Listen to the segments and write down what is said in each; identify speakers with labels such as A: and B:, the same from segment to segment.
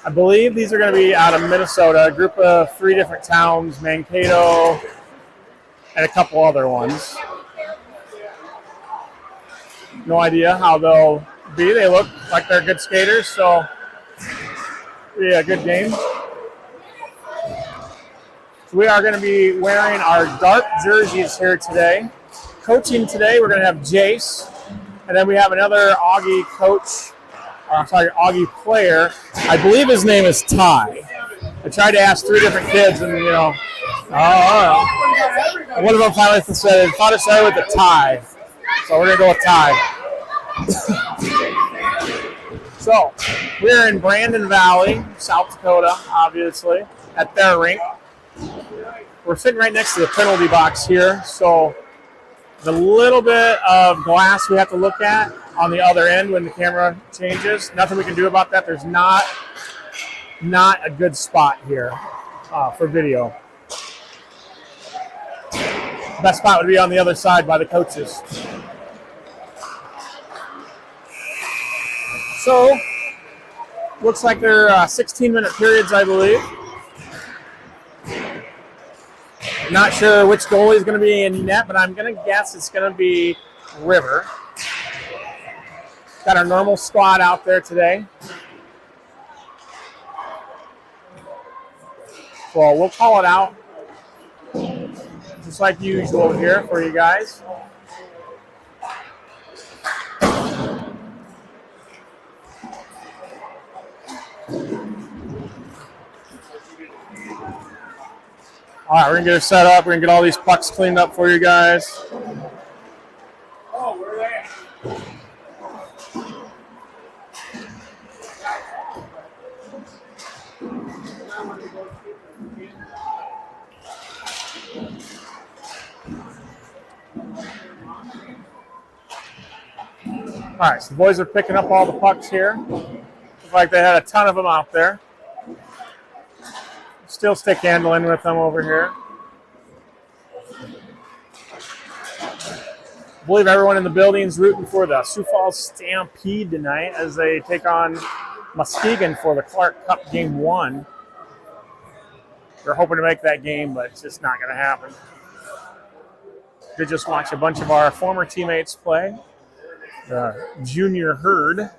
A: I believe these are going to be out of Minnesota, a group of 3 different towns, Mankato, and a couple other ones. No idea how they'll be. They look like they're good skaters, so be a good game. So we are going to be wearing our dark jerseys here today. Coaching today, we're going to have Jace, and then we have another Augie coach. Augie player. I believe his name is Ty. I tried to ask 3 different kids, and one of them finally said, "Thought it started with a tie," so we're gonna go with Ty. So we're in Brandon Valley, South Dakota, obviously, at their rink. We're sitting right next to the penalty box here, so the little bit of glass we have to look at on the other end when the camera changes. Nothing we can do about that. There's not a good spot here for video. Best spot would be on the other side by the coaches. So, looks like they're 16-minute periods, I believe. Not sure which goalie is going to be in net, but I'm going to guess it's going to be River. Got our normal squad out there today. Well, we'll call it out just like usual here for you guys. All right, we're going to get it set up. We're going to get all these pucks cleaned up for you guys.
B: Oh, where are they at?
A: All right, so the boys are picking up all the pucks here. Looks like they had a ton of them out there. Still stick handling with them over here. I believe everyone in the building is rooting for the Sioux Falls Stampede tonight as they take on Muskegon for the Clark Cup Game 1. They're hoping to make that game, but it's just not going to happen. Did just watch a bunch of our former teammates play. The Junior Herd.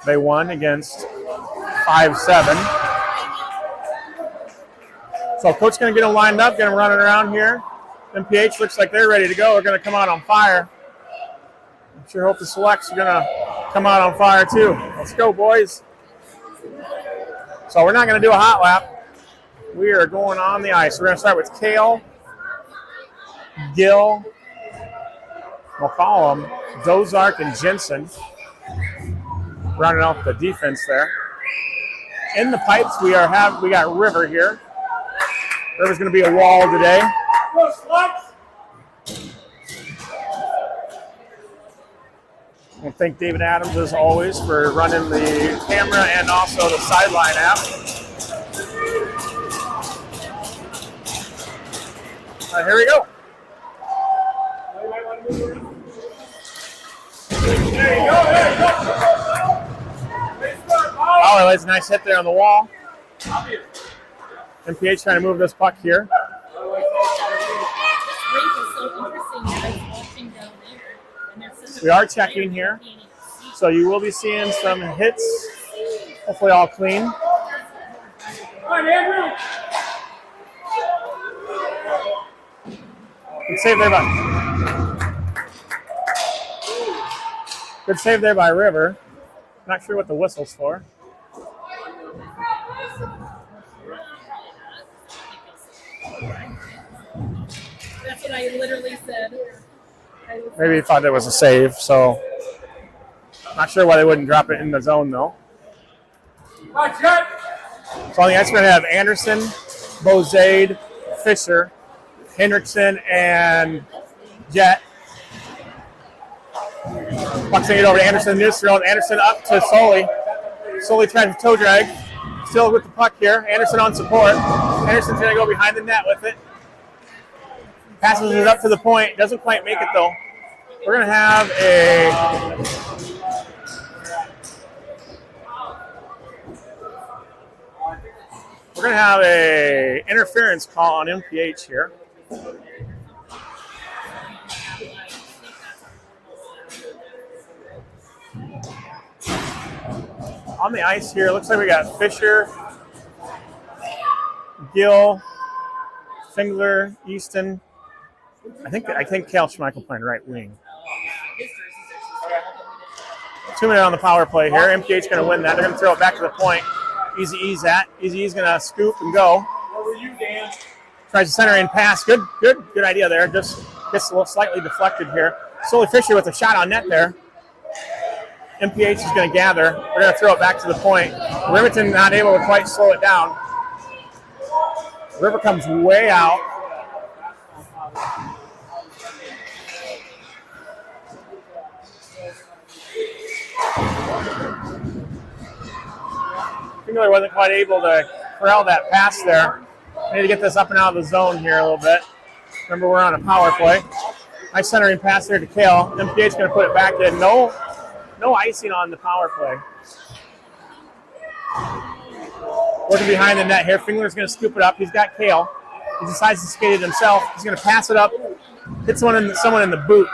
A: They won against 5-7. So Coach's going to get them lined up, get them running around here. MPH looks like they're ready to go. They're going to come out on fire. I sure hope the selects are going to come out on fire too. Let's go, boys. So we're not going to do a hot lap. We are going on the ice. We're going to start with Kale, Gill, McCollum, Dozark, and Jensen. Rounding out the defense there. In the pipes, we got River here. River's going to be a wall today. I want to thank David Adams, as always, for running the camera and also the sideline app. Here we go.
B: There you go, there you go.
A: Oh, that's a nice hit there on the wall. MPH trying to move this puck here. We are checking here, so you will be seeing some hits. Hopefully all clean.
B: Come on, Andrew.
A: Good save there by River. Not sure what the whistle's for.
C: That's what I literally said.
A: Maybe he thought it was a save, so not sure why they wouldn't drop it in the zone though.
B: Watch it.
A: So on the ice we're gonna have Anderson, Bozade, Fisher, Hendrickson, and Jet. Puck's gonna get over to Anderson. Anderson up to Sully. Sully trying to toe drag. Still with the puck here. Anderson on support. Anderson's gonna go behind the net with it. Passes it up to the point. Doesn't quite make it though. We're gonna have a We're going to have a interference call on MPH here. On the ice here, looks like we got Fisher, Gill, Fingler, Easton. I think Cal Schmeichel playing right wing. 2 minutes on the power play here. MPH going to win that. They're going to throw it back to the point. Easy E's going to scoop and go.
B: Where were you, Dan?
A: Tries to center in pass. Good idea there. Just gets a little slightly deflected here. Sully Fisher with a shot on net there. MPH is going to gather. We're going to throw it back to the point. Riverton not able to quite slow it down. River comes way out. Fingler wasn't quite able to corral that pass there. We need to get this up and out of the zone here a little bit. Remember, we're on a power play. Nice centering pass there to Kale. MPH going to put it back in. No icing on the power play. Working behind the net here. Fingler's going to scoop it up. He's got Kale. He decides to skate it himself. He's going to pass it up. Hit someone in the boot.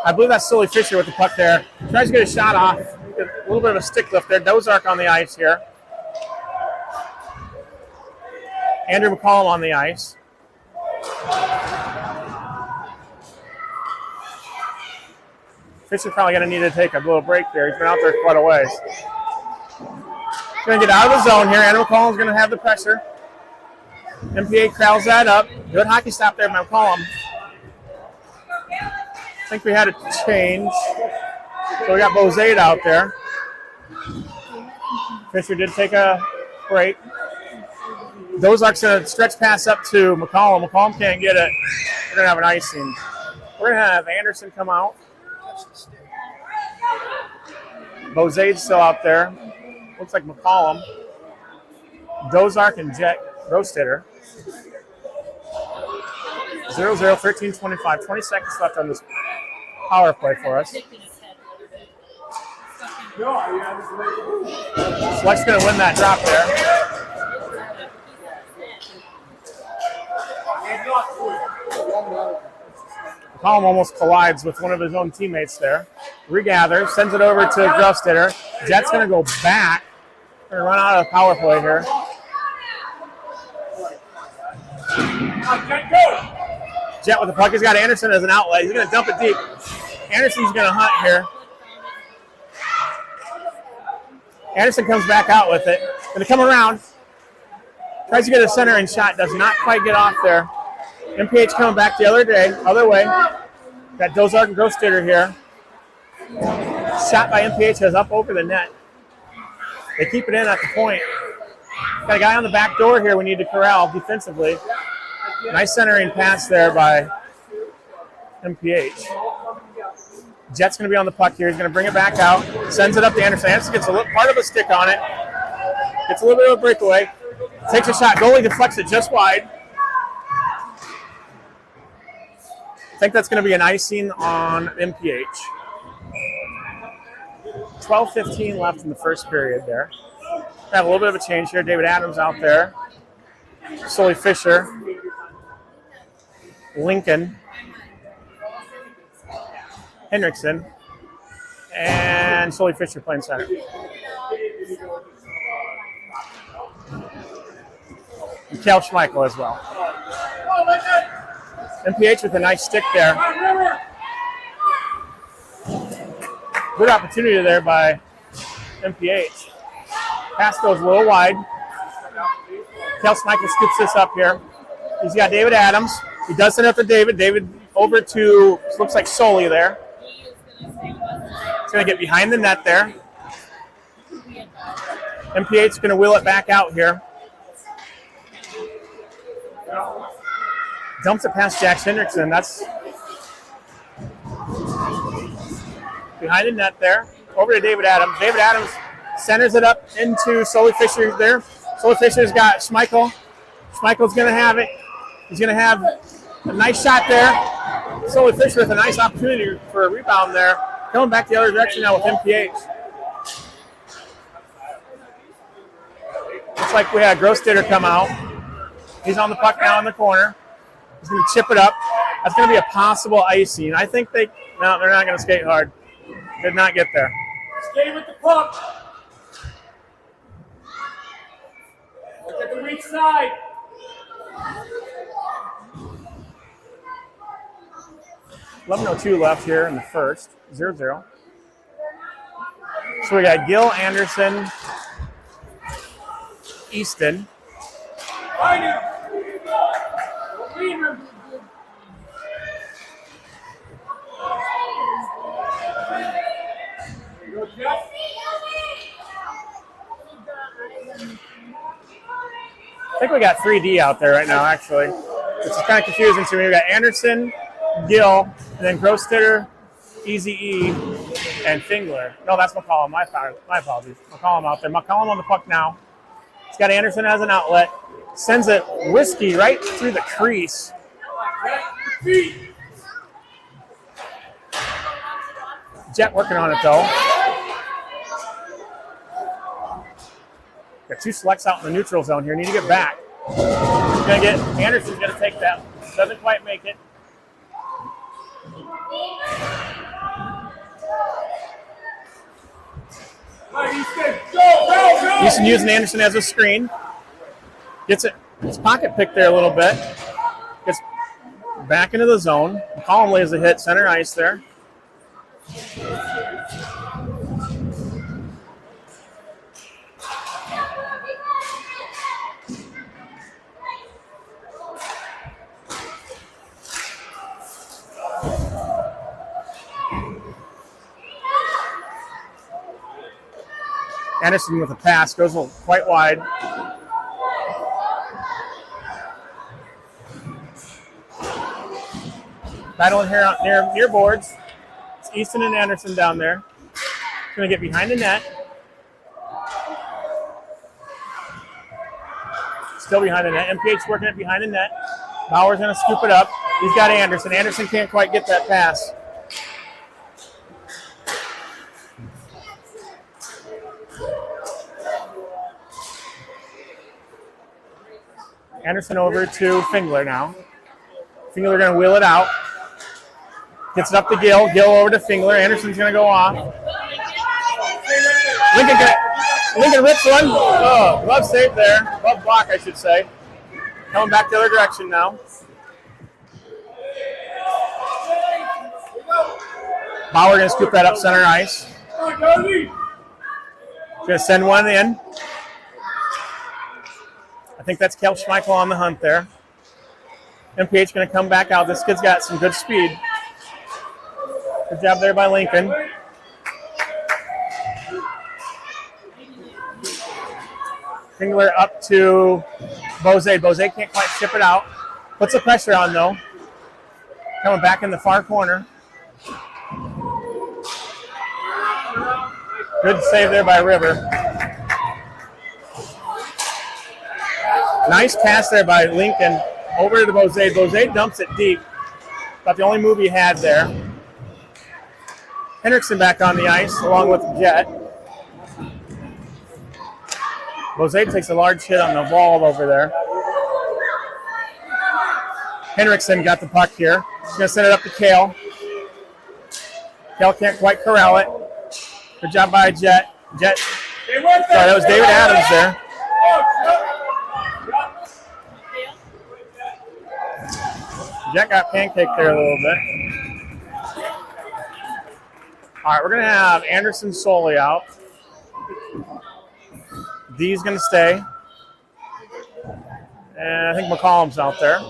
A: I believe that's Sully Fisher with the puck there. Tries to get a shot off. A little bit of a stick lift there. Dozark on the ice here. Andrew McCollum on the ice. Fisher's probably going to need to take a little break there. He's been out there quite a ways. Going to get out of the zone here. Andrew McCollum's going to have the pressure. MPA crowds that up. Good hockey stop there by McCollum. I think we had a change. So we got Bozade out there. Fisher did take a break. Dozark's going to stretch pass up to McCollum. McCollum can't get it. We're going to have an icing. We're going to have Anderson come out. Bozade's still out there. Looks like McCollum. Dozark and Jet Rostetter. 0-0, 13-25. 20 seconds left on this power play for us. Fleck's going to win that drop there. McCollum almost collides with one of his own teammates there. Regathers, sends it over to Rostetter. Jet's going to go back. We're going to run out of the power play here. Jet with the puck. He's got Anderson as an outlet. He's going to dump it deep. Anderson's going to hunt here. Anderson comes back out with it. Going to come around. Tries to get a center and shot. Does not quite get off there. MPH coming back the other way. Got Dozark and Grossstater here. Shot by MPH is up over the net. They keep it in at the point. Got a guy on the back door here we need to corral defensively. Nice centering pass there by MPH. Jet's going to be on the puck here. He's going to bring it back out. Sends it up to Anderson. Anderson gets a little part of a stick on it. Gets a little bit of a breakaway. Takes a shot. Goalie deflects it just wide. I think that's going to be an icing on MPH. 12:15 left in the first period there. Have a little bit of a change here. David Adams out there. Sully Fisher. Lincoln. Hendrickson. And Sully Fisher playing center. And Cal Schmeichel as well. MPH with a nice stick there. Good opportunity there by MPH. Pass goes a little wide. Cal Schmeichel scoops this up here. He's got David Adams. He does send it up to David. David over to, looks like Sully there. He's going to get behind the net there. MPH is going to wheel it back out here. Dumps it past Jack Hendrickson. That's behind the net there. Over to David Adams. David Adams centers it up into Sully Fisher there. Sully Fisher's got Schmeichel. Schmeichel's going to have it. He's going to have a nice shot there. Sully Fisher with a nice opportunity for a rebound there. Coming back the other direction now with MPH. Looks like we had Grossditter come out. He's on the puck now in the corner. He's going to chip it up. That's going to be a possible icing. I think they're not going to skate hard. Did not get there.
B: Stay with the puck. Look at the weak side.
A: 11:02 left here in the first. 0-0. So we got Gill, Anderson, Easton.
B: Find him. Leave him. There you go, Jeff.
A: I think we got 3D out there right now, actually. It's kind of confusing to me. We got Anderson, Gill, and then Grossditter, Easy E, and Fingler. No, that's McCollum. My apologies. McCollum out there. McCollum on the puck now. He's got Anderson as an outlet. Sends it whiskey right through the crease. Jet working on it, though. Got two selects out in the neutral zone here. Need to get back. Anderson's going to take that. Doesn't quite make it. Easton using Anderson as a screen. Gets it. His pocket picked there a little bit. Gets back into the zone. McCollum lays a hit. Center ice there. Anderson with a pass, goes quite wide. Battling here near boards. It's Easton and Anderson down there. Going to get behind the net. Still behind the net. MPH working it behind the net. Bauer's going to scoop it up. He's got Anderson. Anderson can't quite get that pass. Anderson over to Fingler now. Fingler going to wheel it out. Gets it up to Gill. Gill over to Fingler. Anderson's going to go off. Lincoln rips one. Oh, glove save there. Glove block, I should say. Coming back the other direction now. Bauer going to scoop that up center ice. Going to send one in. I think that's Kel Schmeichel on the hunt there. MPH going to come back out. This kid's got some good speed. Good job there by Lincoln. Fingler up to Bose. Bose can't quite chip it out. Puts the pressure on, though. Coming back in the far corner. Good save there by River. Nice pass there by Lincoln over to Bose. Bose dumps it deep. About the only move he had there. Hendrickson back on the ice along with Jet. Bose takes a large hit on the wall over there. Hendrickson got the puck here. He's going to send it up to Kale. Kale can't quite corral it. Good job by Jet. Sorry, that was David Adams there. Jet got pancaked there a little bit. All right, we're going to have Anderson Soley out. D's going to stay. And I think McCollum's out there.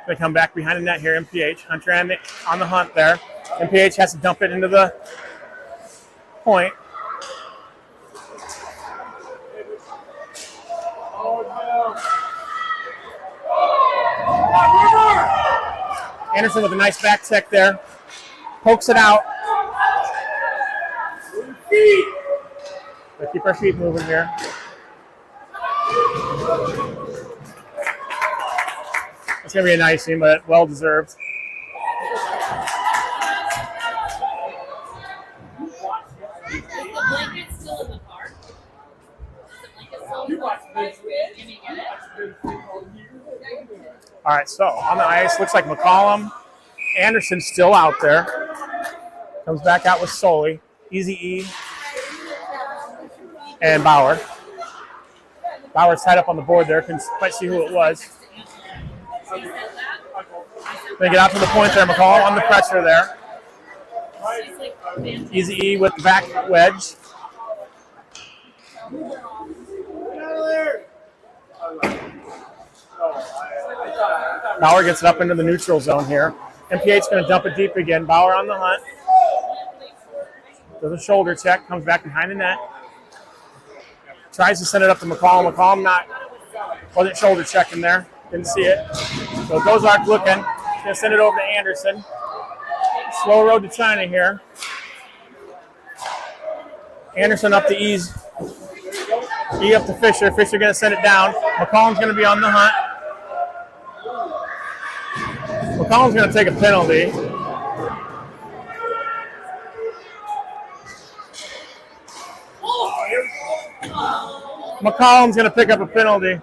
A: They come back behind the net here, MPH. Hunter on the hunt there. MPH has to dump it into the point. Anderson with a nice back check there. Pokes it out. Let's keep our feet moving here. It's going to be a nice scene, but well deserved. All right, so on the ice, looks like McCollum. Anderson's still out there. Comes back out with Soley, Easy E, and Bauer. Bauer's tied up on the board there. Can quite see who it was. They get out to the point there. McCollum on the pressure there. Easy E with the back wedge. Bauer gets it up into the neutral zone here. MPH going to dump it deep again. Bauer on the hunt. Does a shoulder check. Comes back behind the net. Tries to send it up to McCollum. McCollum wasn't shoulder checking there. Didn't see it. So Dozark looking. Going to send it over to Anderson. Slow road to China here. Anderson up to Ease. E up to Fisher. Fisher going to send it down. McCollum's going to be on the hunt. McCollum's going to take a penalty. McCollum's going to pick up a penalty.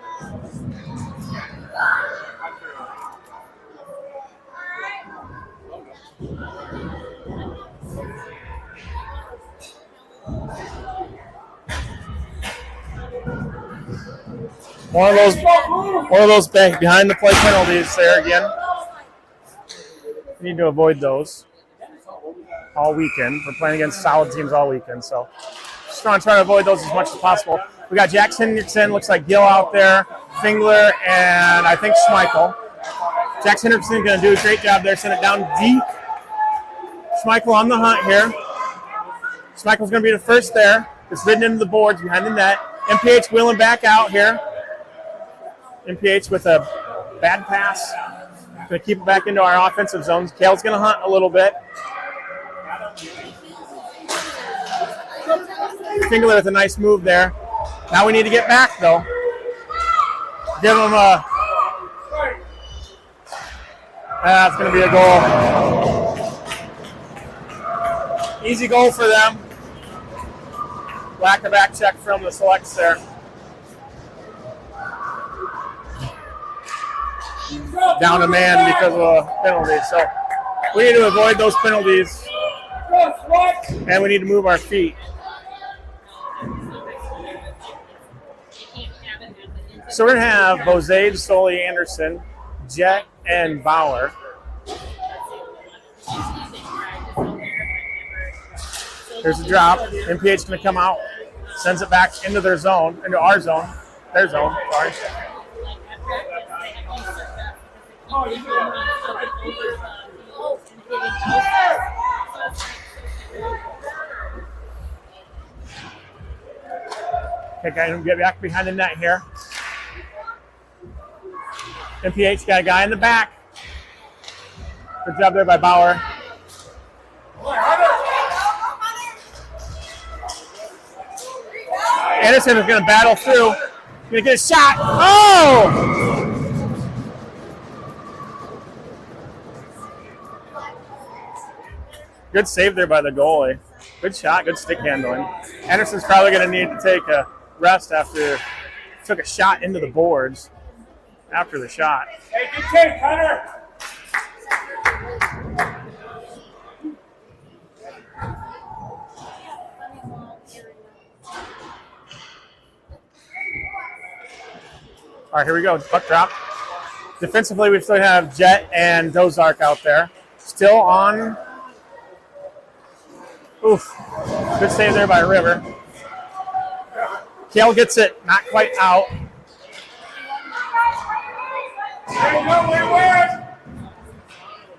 A: One of those behind the play penalties there again. We need to avoid those all weekend. We're playing against solid teams all weekend, so just trying to avoid those as much as possible. We got Jackson Hendrickson, looks like Gill out there, Fingler, and I think Schmeichel. Jackson Hendrickson going to do a great job there, send it down deep. Schmeichel on the hunt here. Schmeichel's going to be the first there. It's ridden into the boards behind the net. MPH wheeling back out here. MPH with a bad pass. Going to keep it back into our offensive zones. Kale's going to hunt a little bit. Fingler with a nice move there. Now we need to get back, though. Give them a... That's going to be a goal. Easy goal for them. Lack of back check from the selects there. Down a man because of a penalty. So we need to avoid those penalties. And we need to move our feet. So we're going to have Bozade, Soley, Anderson, Jet, and Bauer. There's a drop. MPH going to come out, sends it back into their zone, into our zone. Their zone, sorry. Okay, guys, get back behind the net here. MPH got a guy in the back. Good job there by Bauer. Anderson is going to battle through. Going to get a shot. Oh! Good save there by the goalie. Good shot, good stick handling. Anderson's probably going to need to take a rest after he took a shot into the boards after the shot.
B: Hey, good take, Hunter.
A: All right, here we go. Puck drop. Defensively, we still have Jet and Dozark out there. Still on. Oof. Good save there by River. Kale gets it not quite out.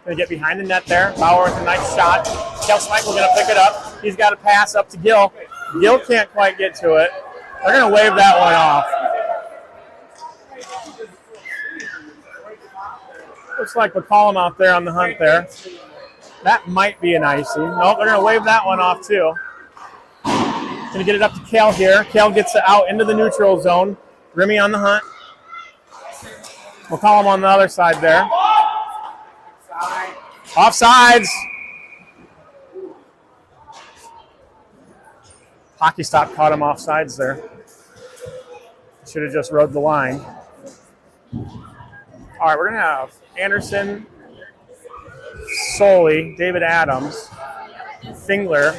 A: Going to get behind the net there. Bauer with a nice shot. Kale Schmeichel going to pick it up. He's got to pass up to Gill. Gill can't quite get to it. They're going to wave that one off. Looks like McCollum out there on the hunt there. That might be an icing. Nope, they're going to wave that one off too. Going to get it up to Kale here. Kale gets it out into the neutral zone. Grimmy on the hunt. McCollum on the other side there. Offsides. Hockey stop caught him offsides there. Should have just rode the line. All right, we're going to have Anderson, Soley, David Adams, Fingler,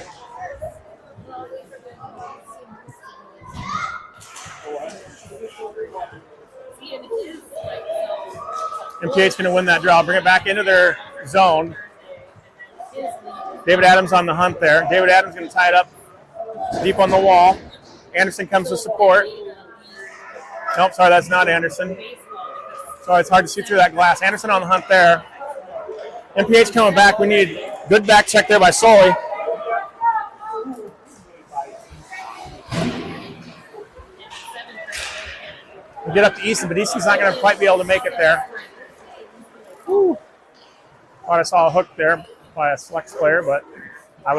A: MPH going to win that draw. Bring it back into their zone. David Adams on the hunt there. David Adams going to tie it up deep on the wall. Anderson comes to support. Nope, sorry, that's not Anderson. Sorry, it's hard to see through that glass. Anderson on the hunt there. MPH coming back. We need good back check there by Soley. We'll get up to Easton, but Easton's not going to quite be able to make it there. Woo. Thought I saw a hook there by a Flex player, but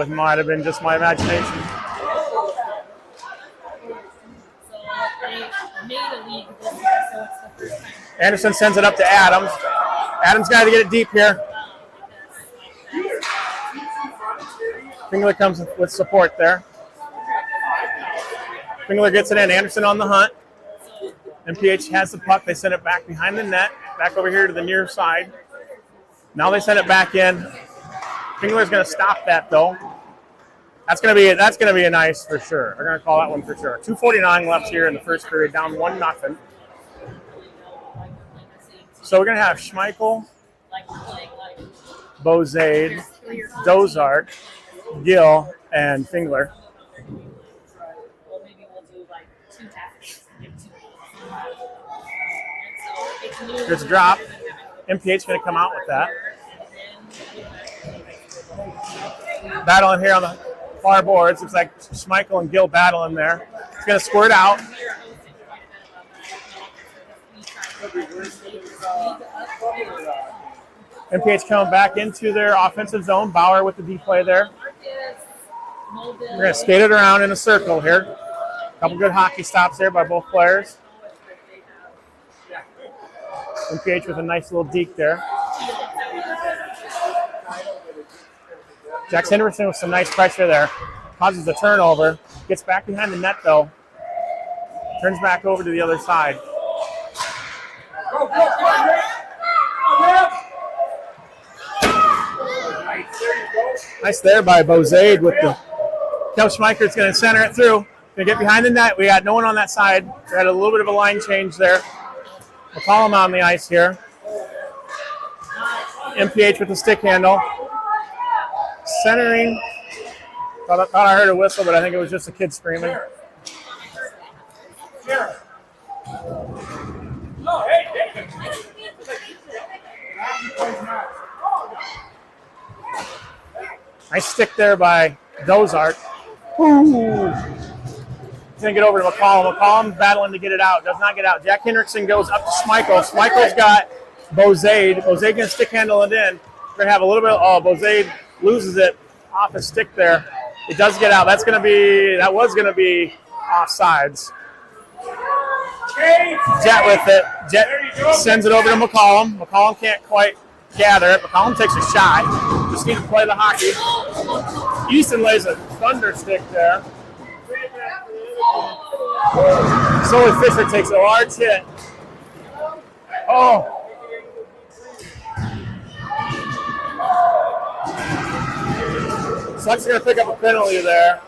A: might have been just my imagination. Anderson sends it up to Adams. Adams got to get it deep here. Fingler comes with support there. Fingler gets it in. Anderson on the hunt. MPH has the puck. They send it back behind the net, back over here to the near side. Now they send it back in. Fingler's going to stop that though. That's going to be a nice for sure. They're going to call that one for sure. 2:49 left here in the first period, down 1-0. So we're going to have Schmeichel, Bozade, Dozart, Gill, and Fingler. There's a drop. MPH going to come out with that. Battling here on the far boards. Looks like Schmeichel and Gill battling there. It's going to squirt out. MPH coming back into their offensive zone. Bauer with the D play there. We're going to skate it around in a circle here. A couple good hockey stops there by both players. MPH with a nice little deke there. Jax Henderson with some nice pressure there. Causes the turnover. Gets back behind the net though. Turns back over to the other side. Nice there by Bozade with the Kel Schmeichert's going to center it through. Going to get behind the net. We got no one on that side. We had a little bit of a line change there. McCollum on the ice here. MPH with the stick handle. Centering. Thought I heard a whistle, but I think it was just a kid screaming. Nice stick there by Dozart. Ooh. He's going to get over to McCollum. McCollum battling to get it out. Does not get out. Jack Hendrickson goes up to Schmeichel. Schmeichel's got Bozade. Bozade going to stick handle it in. We're going to have a little bit. Oh, Bozade loses it off his stick there. It does get out. That was going to be offsides. Jet with it. Jet sends it over to McCollum. McCollum can't quite gather it. McCollum takes a shot. Just need to play the hockey. Easton lays a thunder stick there. Solely Fisher takes a large hit. Oh. Sucks going to pick up a penalty there.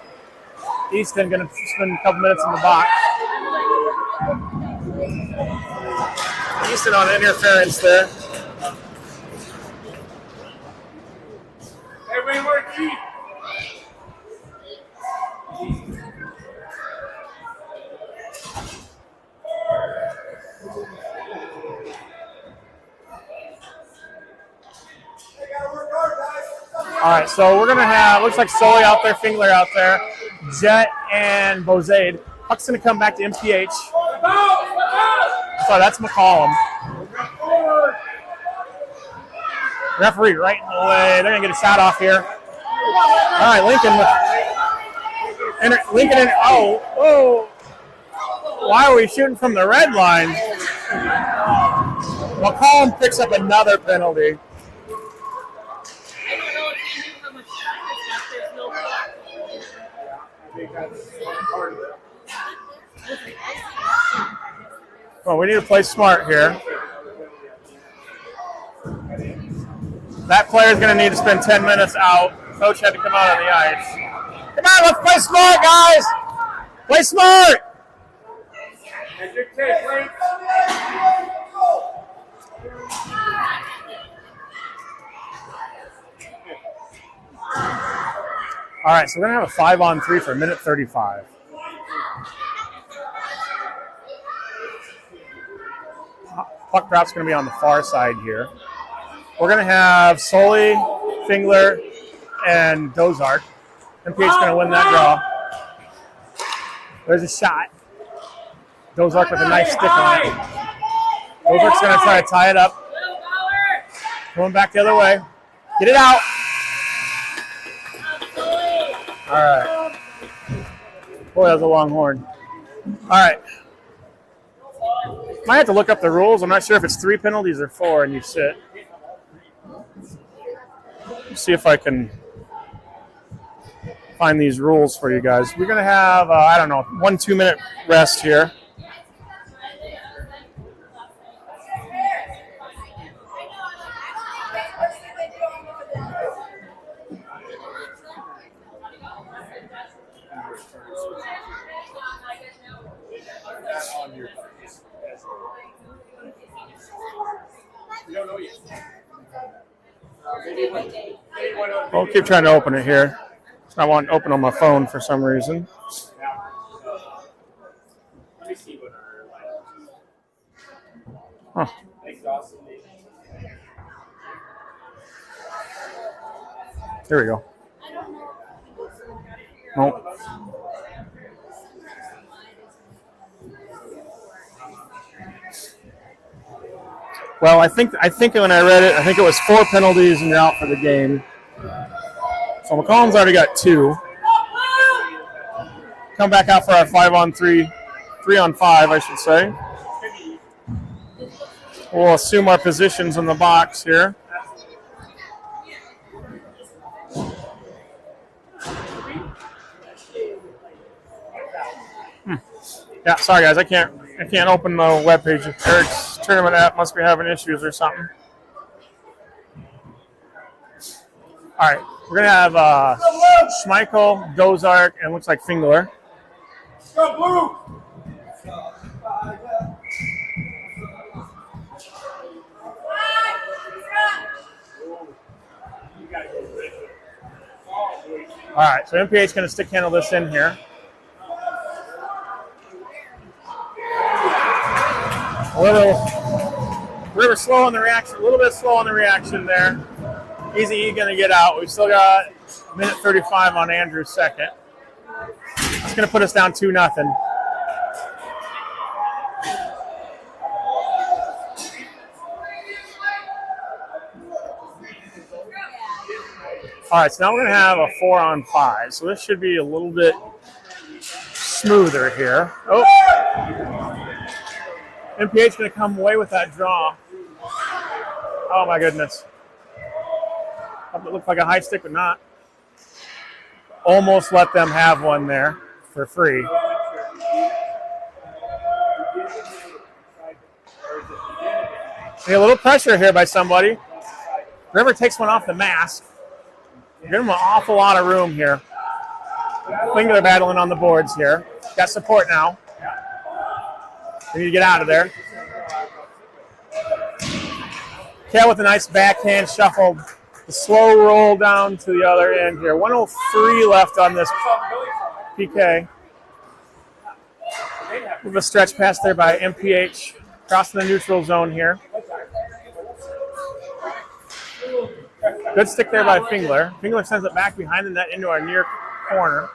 A: Easton going to spend a couple minutes in the box. Easton on interference there.
B: Everybody work deep.
A: All right, so we're going to have, looks like Soley out there, Fingler out there, Jet and Bozade. Puck's going to come back to MPH. Sorry, that's McCollum. Referee right in the way. They're going to get a shot off here. All right, Lincoln in, oh. Why are we shooting from the red line? McCollum picks up another penalty. Well, we need to play smart here. That player's going to need to spend 10 minutes out. Coach had to come out on the ice. Come on, let's play smart, guys. Play smart.
B: That's your take, Link.
A: All right, so we're going to have a 5-on-3 for a minute 35. Puck drop's going to be on the far side here. We're going to have Sully, Fingler, and Dozark. MPH is going to win that draw. There's a shot. Dozark with a nice stick on it. Dozark's going to try to tie it up. Going back the other way. Get it out. All right. Boy, that was a long horn. All right. Might have to look up the rules. I'm not sure if it's 3 penalties or 4 and you sit. Let's see if I can find these rules for you guys. We're going to have, I don't know, 1 2-minute rest here. I'll keep trying to open it here. I want to open on my phone for some reason.
B: Let me see what
A: Huh. Here we go. Nope. Well, I think when I read it, I think it was 4 penalties and you're out for the game. So McCollum's already got 2. Come back out for our 5-on-3, 3-on-5, I should say. We'll assume our positions in the box here. Yeah, sorry guys, I can't open the webpage. Eric's tournament app must be having issues or something. All right, we're gonna have Schmeichel, Dozark, and looks like Fingler.
B: Go blue!
A: All right, so MPH is gonna stick handle this in here. We were slow on the reaction, a little bit slow on the reaction there. Easy E going to get out. We've still got minute 35 on Andrew's second. It's going to put us down 2-0. All right, so now we're going to have a 4-on-5. So this should be a little bit smoother here. Oh. MPH is going to come away with that draw. Oh, my goodness. It looked like a high stick, but not. Almost let them have one there for free. A little pressure here by somebody. Whoever takes one off the mask, give them an awful lot of room here. Fingler battling on the boards here. Got support now. We need to get out of there. Cal with a nice backhand shuffle. The slow roll down to the other end here. 1:03 left on this PK. With a stretch pass there by MPH. Crossing the neutral zone here. Good stick there by Fingler. Fingler sends it back behind the net into our near corner.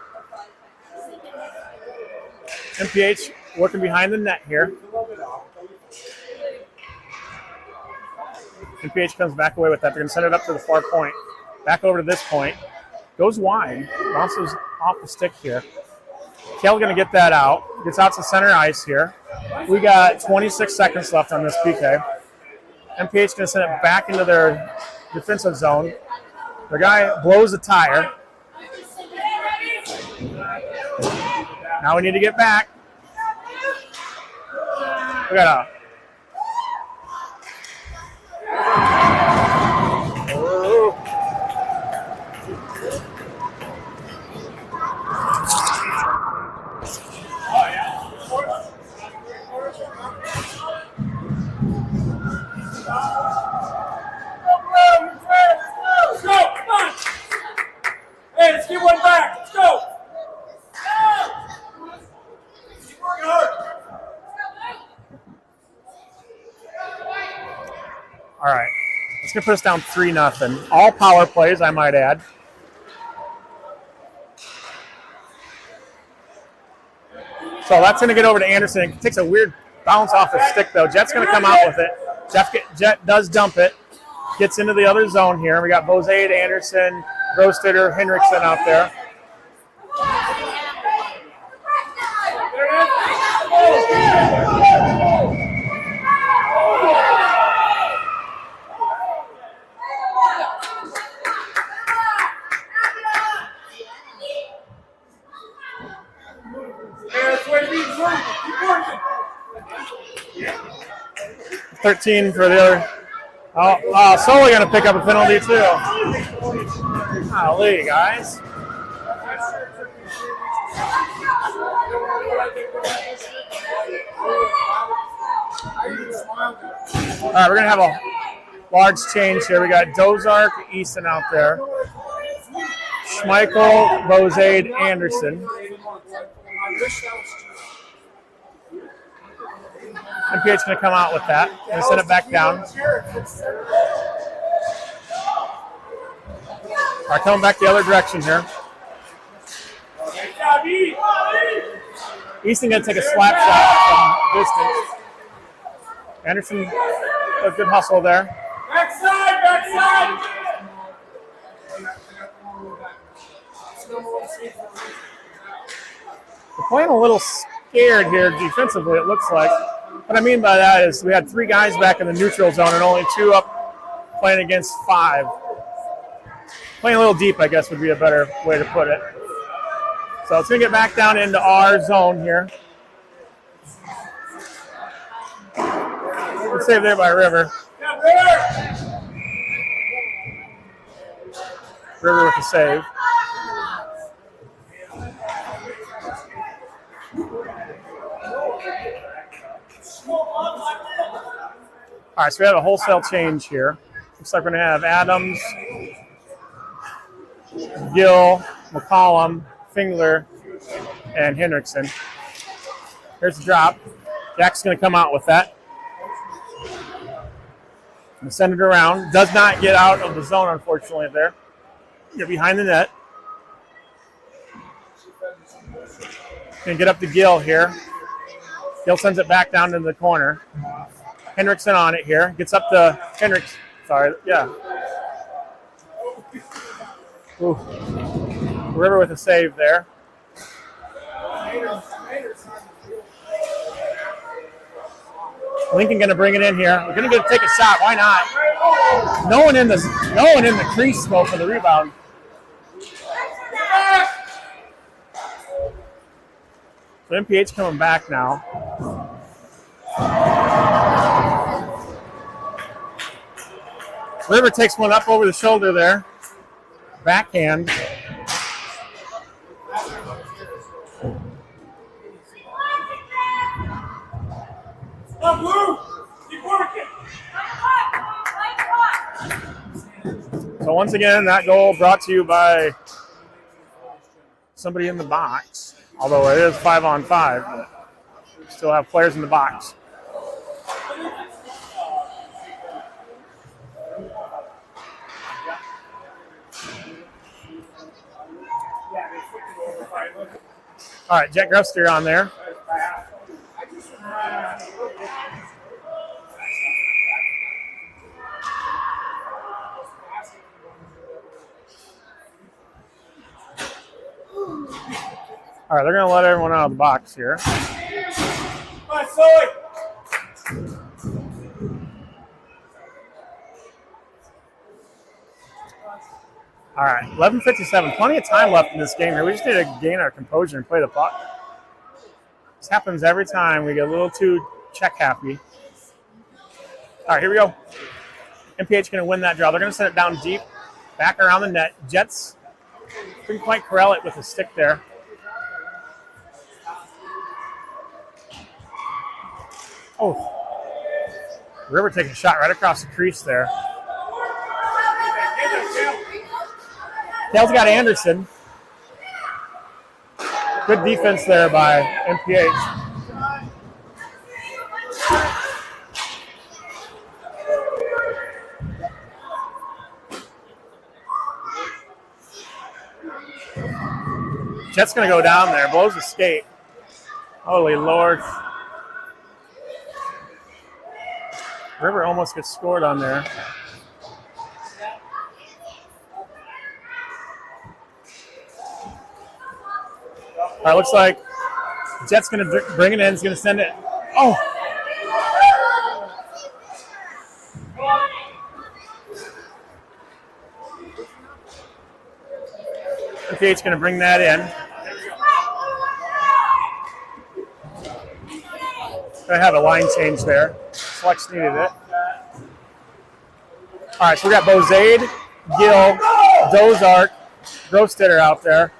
A: MPH working behind the net here. MPH comes back away with that. They're going to send it up to the far point. Back over to this point. Goes wide. Bounces off the stick here. Kale going to get that out. Gets out to center ice here. We got 26 seconds left on this PK. MPH going to send it back into their defensive zone. The guy blows a tire. Now we need to get back. We got a It's going to put us down 3-0. All power plays, I might add. So that's going to get over to Anderson. It takes a weird bounce off the stick, though. Jet's going to come out with it. Jet does dump it. Gets into the other zone here. We got Bozade, Anderson, Rostetter, Henriksen out there.
B: That's what it means. Keep working.
A: 13 for the other. Oh, Sully going to pick up a penalty, too. Golly, guys. All right, we're going to have a large change here. We got Dozark, Easton out there. Schmeichel, Bozade, Anderson. MPH going to come out with that. Going to send it back down. All right, coming back the other direction here. Easton going to take a slap shot from distance. Anderson, a good hustle there.
B: Backside.
A: We're playing a little scared here defensively, it looks like. What I mean by that is we had 3 guys back in the neutral zone and only 2 up playing against 5. Playing a little deep, I guess, would be a better way to put it. So it's going to get back down into our zone here. Good save there by River. River with the save. All right, so we have a wholesale change here. Looks like we're going to have Adams, Gill, McCollum, Fingler, and Henriksen. Here's the drop. Jack's going to come out with that. And send it around. Does not get out of the zone, unfortunately, there. You're behind the net. Going to get up to Gill here. Gill sends it back down into the corner. Henriksen on it here. Gets up to Henriksen. Sorry, yeah. Ooh. River with a save there. Lincoln going to bring it in here. We're going to take a shot. Why not? No one in the crease though for the rebound. So MPH coming back now. River takes one up over the shoulder there. Backhand. So once again, that goal brought to you by somebody in the box. Although it is 5-on-5, but we still have players in the box. All right, Jet Grufster on there. All right, they're going to let everyone out of the box here. All right, 11:57. Plenty of time left in this game here. We just need to gain our composure and play the puck. This happens every time. We get a little too check happy. All right, here we go. MPH going to win that draw. They're going to send it down deep, back around the net. Jets couldn't quite corral it with the stick there. Oh, River taking a shot right across the crease there. Dale's got Anderson. Good defense there by MPH. Jet's going to go down there. Blows the skate. Holy Lord. River almost gets scored on there. All right, looks like Jet's going to bring it in. He's going to send it. Oh! MPH going to bring that in. Going to have a line change there. Flex needed it. All right, so we got Bozade, Gill, Dozark, Grostetter out there.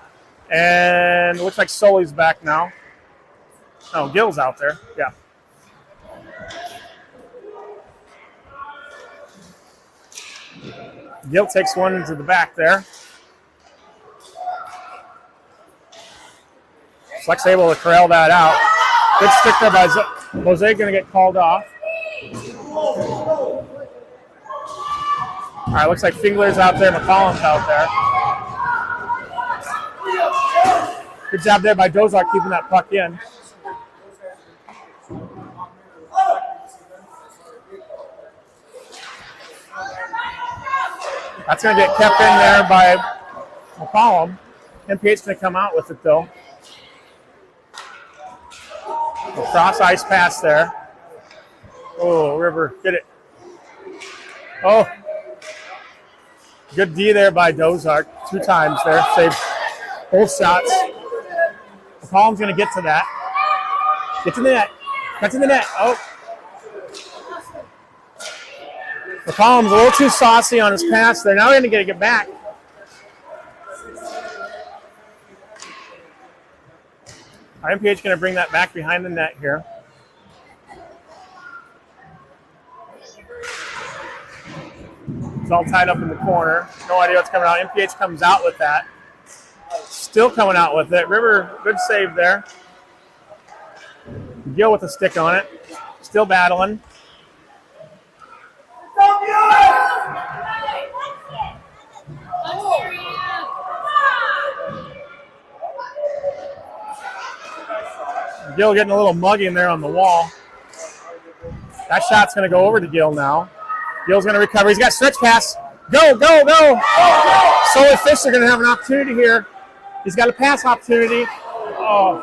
A: And it looks like Sully's back now. Oh, Gill's out there. Yeah. Gill takes one into the back there. Flex able to corral that out. Good stick there by Jose, going to get called off. All right, looks like Fingler's out there, McCollum's out there. Good job there by Dozark keeping that puck in. That's going to get kept in there by McCollum. MPH going to come out with it, though. A cross ice pass there. Oh, River, get it. Oh. Good D there by Dozark. 2 times there. Saved both shots. McCollum's going to get to that. Get to the net. Cut to the net. Oh. McCollum's a little too saucy on his pass there. Now we're going to get it back. MPH going to bring that back behind the net here. It's all tied up in the corner. No idea what's coming out. MPH comes out with that. Still coming out with it. River, good save there. Gill with a stick on it. Still battling. Gill getting a little muggy in there on the wall. That shot's going to go over to Gill now. Gill's going to recover. He's got stretch pass. Go, go, go. Sully Fisher going to have an opportunity here. He's got a pass opportunity. Oh.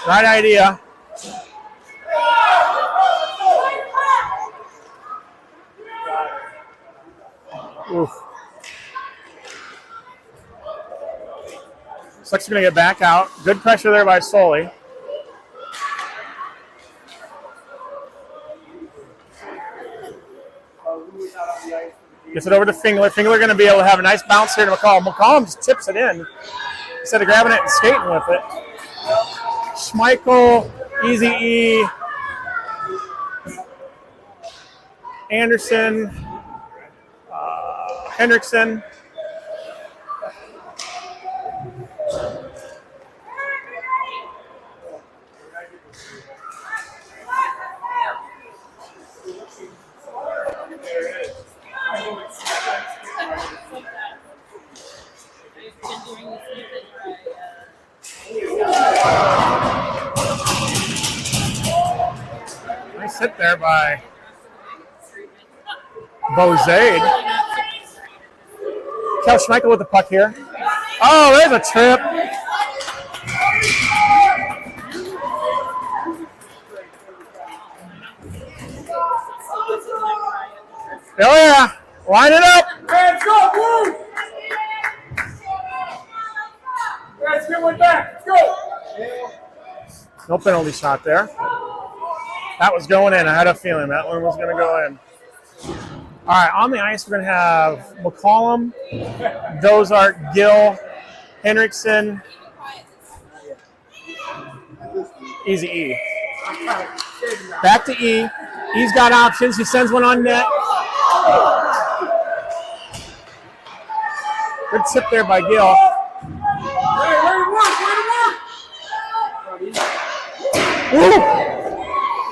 A: Right idea. Oof. Slick's going to get back out. Good pressure there by Sully. Gets it over to Fingler. Fingler going to be able to have a nice bounce here to McCollum. McCollum just tips it in instead of grabbing it and skating with it. Schmeichel, Easy E, Anderson, Hendrickson. Nice hit there by Bozade. Kel Schmeichel with the puck here. Oh, there's a trip. Oh, yeah. Line it up.
B: Let's go, Blue! Let's get one back. Let's go!
A: No penalty shot there. That was going in. I had a feeling that one was going to go in. All right, on the ice, we're going to have McCollum, Dozark, Gill, Hendrickson, Easy E. Back to E. E's got options. He sends one on net. Good tip there by Gill. Woo!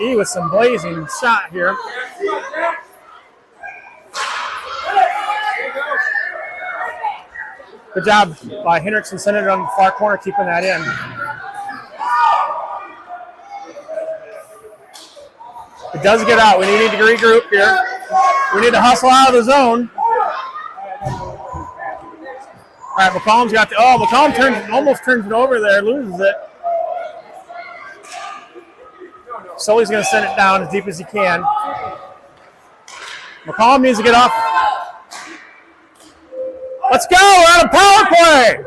A: E with some blazing shot here. Good job by Hendrickson, sending it on the far corner, keeping that in. It does get out. We need to regroup here. We need to hustle out of the zone. All right, McCollum's got the. Oh, McCollum almost turns it over there, loses it. Sully's going to send it down as deep as he can. McCollum needs to get off. Let's go! We're on a power play!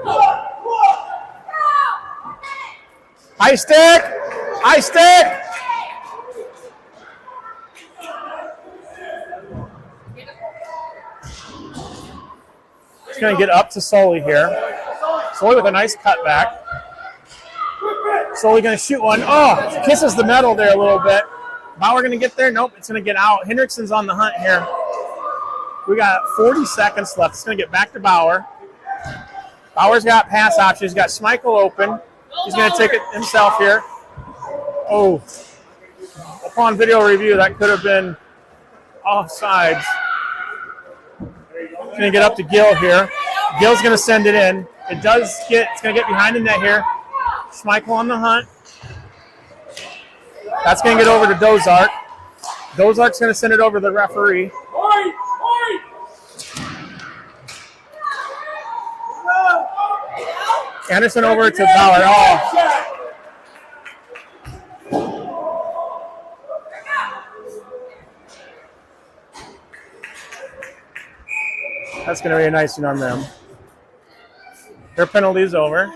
A: High stick! High stick! It's going to get up to Sully here. Sully with a nice cutback. Sully going to shoot one. Oh, kisses the metal there a little bit. Bauer going to get there? Nope, it's going to get out. Hendrickson's on the hunt here. We got 40 seconds left. It's going to get back to Bauer. Bauer's got pass options. He's got Schmeichel open. He's going to take it himself here. Oh, upon video review, that could have been offsides. Going to get up to Gill here. Gill's going to send it in. It's going to get behind the net here. Schmeichel on the hunt. That's going to get over to Dozark. Dozark's going to send it over to the referee. Anderson over to Bauer. Oh. That's going to be a nice one on them. Their penalty is over.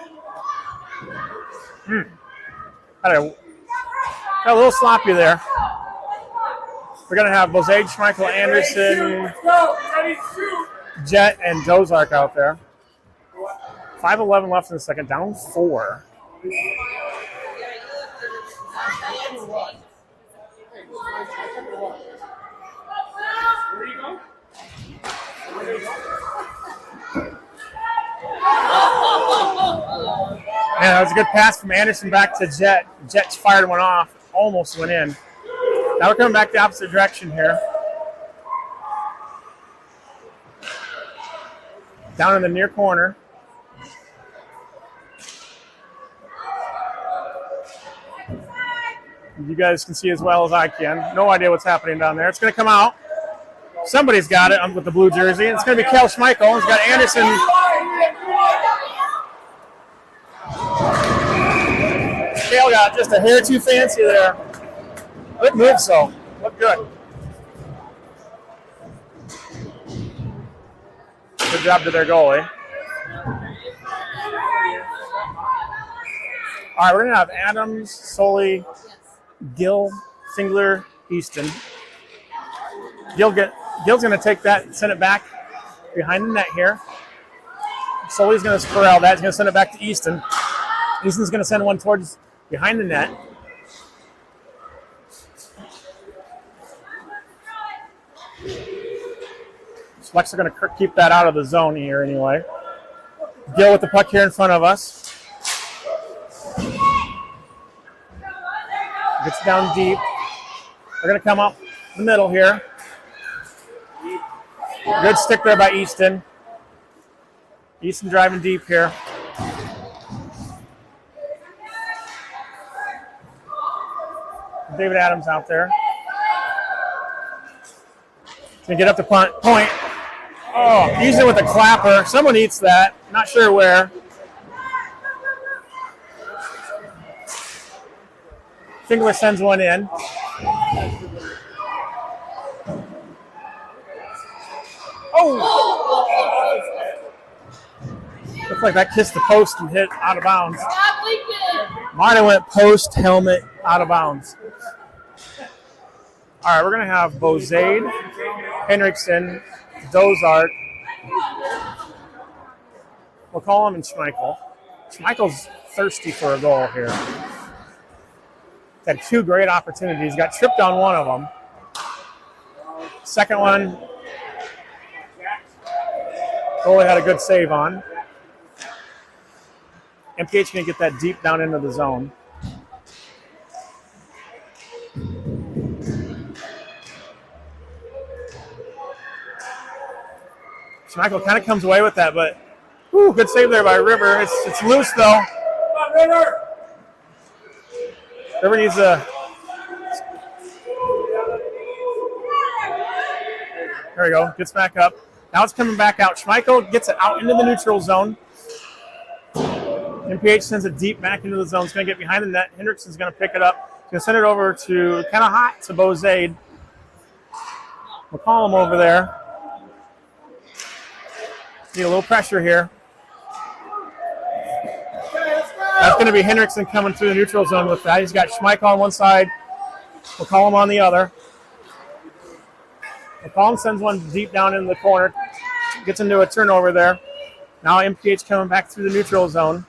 A: Got a little sloppy there. We're going to have Bozage, Schmeichel, Anderson, Jet, and Dozark out there. 5:11 left in the second, down 4. Yeah, that was a good pass from Anderson back to Jet. Jet fired one off, almost went in. Now we're coming back the opposite direction here. Down in the near corner. You guys can see as well as I can. No idea what's happening down there. It's going to come out. Somebody's got it with the blue jersey. It's going to be Kel Schmeichel. He's got Anderson. Kel got just a hair too fancy there. Good move, so. Look good. Good job to their goalie. All right, we're going to have Adams, Sully, Gill, Singler, Easton. Gill's going to take that and send it back behind the net here. Sully's going to corral that. He's going to send it back to Easton. Easton's going to send one towards behind the net. Flex are going to keep that out of the zone here anyway. Gill with the puck here in front of us. Gets down deep. They're going to come up the middle here. Good stick there by Easton. Easton driving deep here. David Adams out there. He's going to get up to point. Oh, using it with a clapper. Someone eats that. Not sure where. Fingler sends one in. Oh! Looks like that kissed the post and hit out of bounds. Martin went post, helmet, out of bounds. All right, we're going to have Bozade, Hendrickson, Dozark, McCollum, and Schmeichel. Schmeichel's thirsty for a goal here. Had 2 great opportunities. Got tripped on one of them. Second one, goalie had a good save on. MPH going to get that deep down into the zone. Schmeichel kind of comes away with that, but Ooh, good save there by River. It's loose though.
B: Come on, River.
A: River needs a. There we go. Gets back up. Now it's coming back out. Schmeichel gets it out into the neutral zone. MPH sends it deep back into the zone. It's going to get behind the net. Hendrickson's going to pick it up. He's going to send it over to kind of hot to Bozade. McCollum over there. Need a little pressure here. That's going to be Hendrickson coming through the neutral zone with that. He's got Schmeichel on one side. McCollum on the other. McCollum sends one deep down in the corner. Gets into a turnover there. Now MPH coming back through the neutral zone.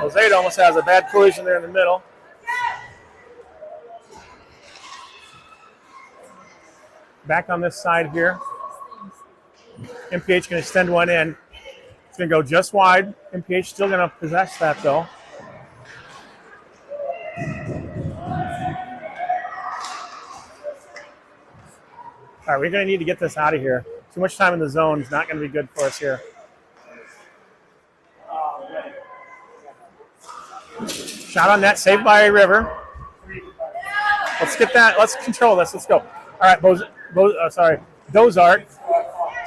A: Bozade almost has a bad collision there in the middle. Back on this side here. MPH can extend one in. It's going to go just wide. MPH still going to possess that though. All right, we're going to need to get this out of here. Too much time in the zone is not going to be good for us here. Shot on net, saved by River. Let's get that. Let's control this. Let's go. All right, Dozart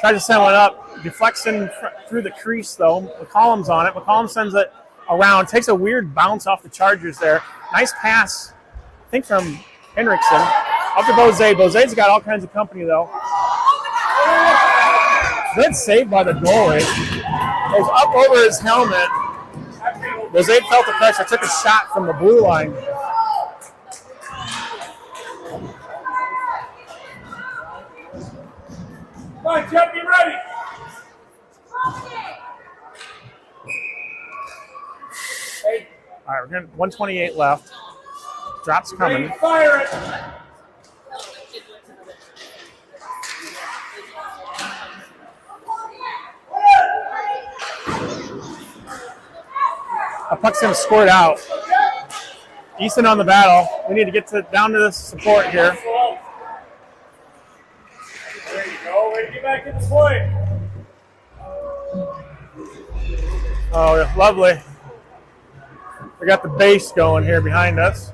A: tries to send one up. Deflects in through the crease, though. McCollum's on it. McCollum sends it around. Takes a weird bounce off the Chargers there. Nice pass, I think, from Hendrickson. Up to Bozade. Bozade's got all kinds of company, though. Good save by the goalie. Goes up over his helmet. Bozade felt the pressure. Took a shot from the blue line.
B: Come on, Jeff, be ready.
A: All right, we're getting 128 left. Drop's coming.
B: Fire it.
A: A puck's going to squirt out. Easton on the battle. We need to get down to this support here.
B: There you go. Way to get back in the point.
A: Oh, lovely. We got the base going here behind us.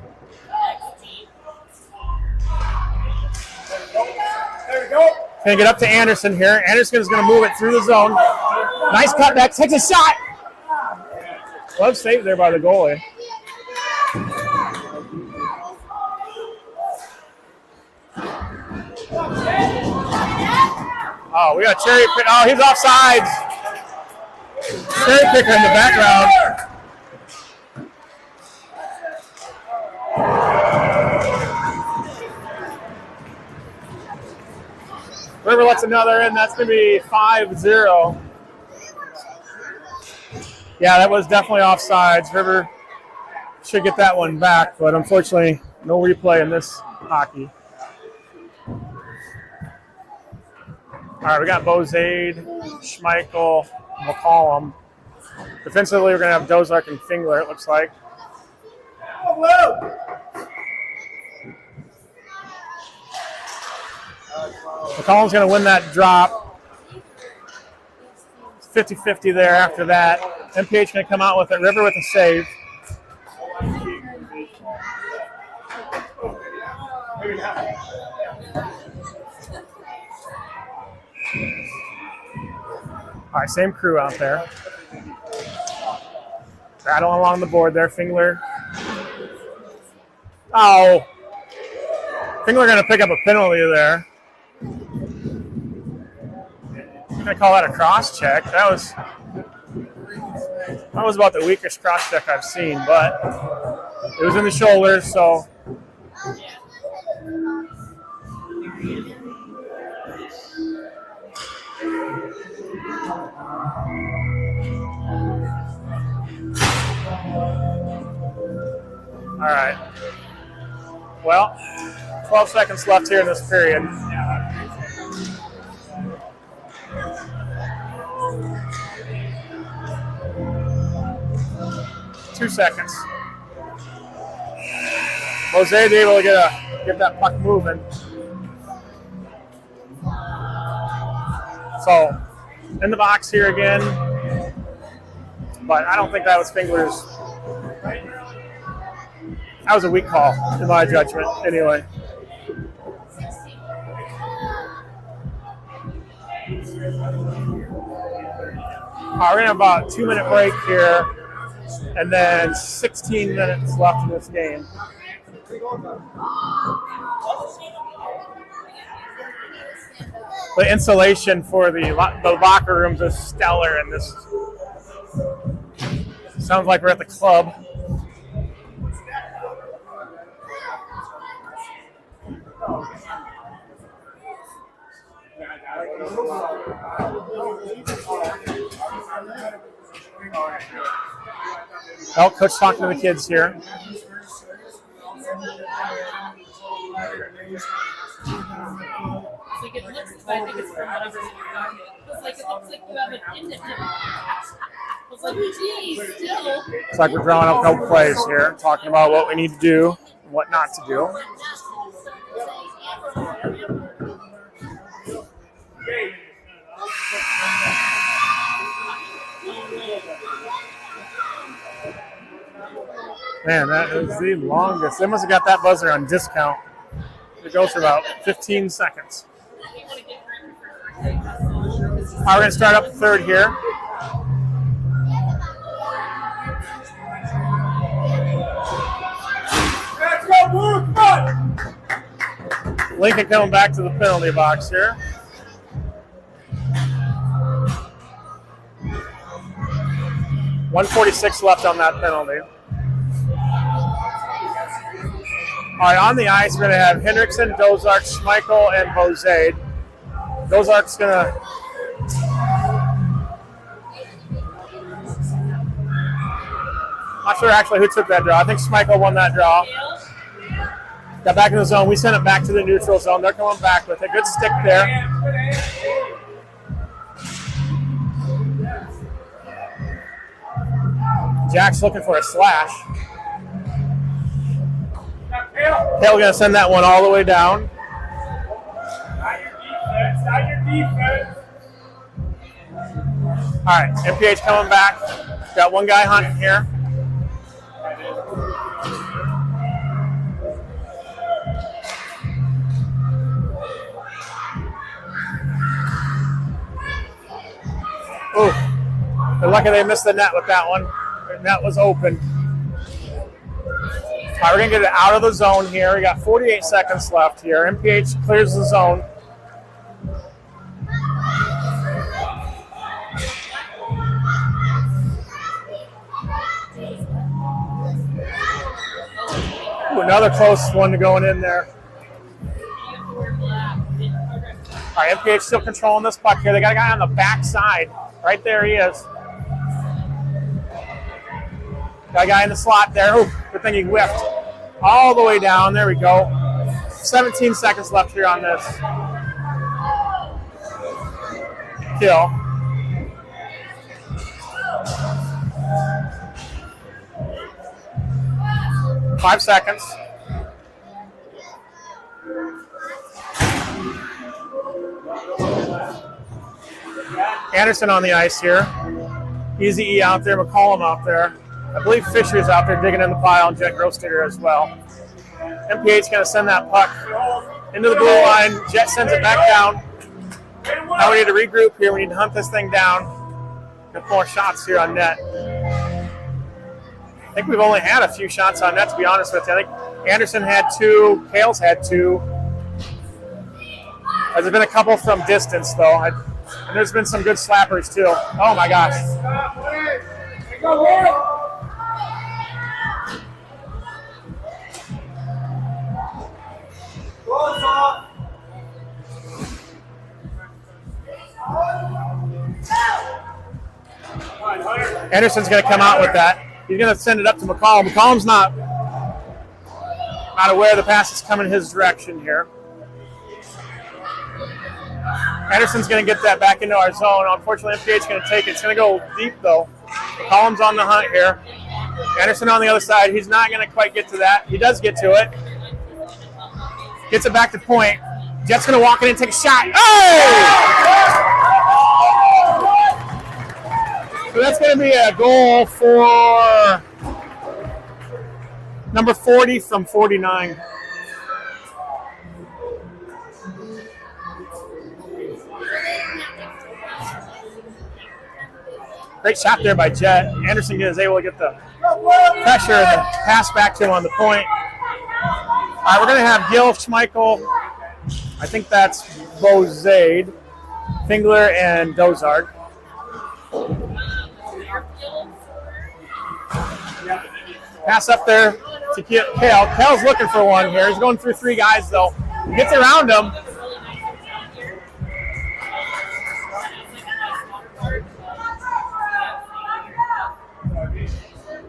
B: There we go.
A: Gonna get up to Anderson here. Anderson is gonna move it through the zone. Nice cutback, takes a shot. Love save there by the goalie. Oh, we got cherry pick. Oh, he's offsides. Cherry picker in the background. River lets another in. That's going to be 5-0. Yeah, that was definitely offsides. River should get that one back, but unfortunately, no replay in this hockey. All right, we got Bozade, Schmeichel, McCollum. Defensively, we're going to have Dozark and Fingler, it looks like. McCollum's going to win that drop. 50-50 there after that. MPH going to come out with it. River with a save. All right, same crew out there. Battle along the board there, Fingler. Oh. Fingler going to pick up a penalty there. I'm going to call that a cross check. That was about the weakest cross check I've seen, but it was in the shoulders, so. All right. Well, 12 seconds left here in this period. Two seconds. Bozade able to get that puck moving. So in the box here again. But I don't think that was Fingler's. That was a weak call, in my judgment, anyway. All right, we're going to have about a 2-minute break here, and then 16 minutes left in this game. The insulation for the locker rooms is stellar, and this sounds like we're at the club. Oh, coach talking to the kids here.
C: Like it looks, but I think it's from whatever you're talking. It looks like you have an independent. I was like, geez, still.
A: It's like we're drawing up no plays here, talking about what we need to do and what not to do. Man, that is the longest. They must have got that buzzer on discount. It goes for about 15 seconds. All right, we're going to start up the third here.
B: Let's go, Blue! Come on!
A: Lincoln coming back to the penalty box here. $146 left on that penalty. All right, on the ice, we're going to have Hendrickson, Dozark, Schmeichel, and Bozade. Dozark's going to... Not sure actually who took that draw. I think Schmeichel won that draw. Got back in the zone. We sent it back to the neutral zone. They're coming back with a good stick there. Jack's looking for a slash. Hale going to send that one all the way down.
B: Not your defense.
A: All right, MPH coming back. Got one guy hunting here. Ooh, they're lucky they missed the net with that one. The net was open. All right, we're going to get it out of the zone here. We got 48 seconds left here. MPH clears the zone. Ooh, another close one to going in there. All right, MPH still controlling this puck here. They got a guy on the back side. Right there he is. Got a guy in the slot there. Ooh, good thing he whiffed all the way down. There we go. 17 seconds left here on this kill. Five seconds. Anderson on the ice here. Easy E out there, McCollum out there. I believe Fisher's out there digging in the pile, and Jet Grossdigger as well. MPH's going to send that puck into the blue line. Jet sends it back down. Now we need to regroup here. We need to hunt this thing down. Get more shots here on net. I think we've only had a few shots on net, to be honest with you. I think Anderson had 2. Hale's had 2. There's been a couple from distance, though. And there's been some good slappers, too. Oh, my gosh. Anderson's going to come out with that. He's going to send it up to McCollum. McCollum's not aware the pass is coming his direction here. Anderson's going to get that back into our zone. Unfortunately, MPH is going to take it. It's going to go deep, though. McCollum's on the hunt here. Anderson on the other side. He's not going to quite get to that. He does get to it. Gets it back to point. Jet's going to walk in and take a shot. Oh! to be a goal for number 40 from 49. Great shot there by Jet. Anderson is able to get the pressure and the pass back to him on the point. All right, we're going to have Gil, Schmeichel. I think that's Bozade, Fingler, and Dozard. Pass up there to Kale. Kale's looking for one here. He's going through 3 guys, though. He gets around him.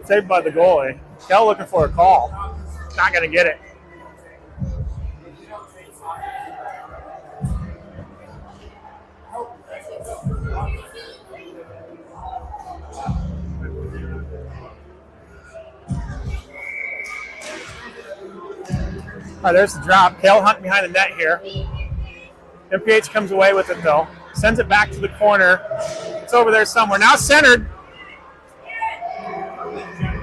A: Saved by the goalie. Kale looking for a call. Not going to get it. All right, there's the drop. Kale hunting behind the net here. MPH comes away with it, though. Sends it back to the corner. It's over there somewhere. Now centered.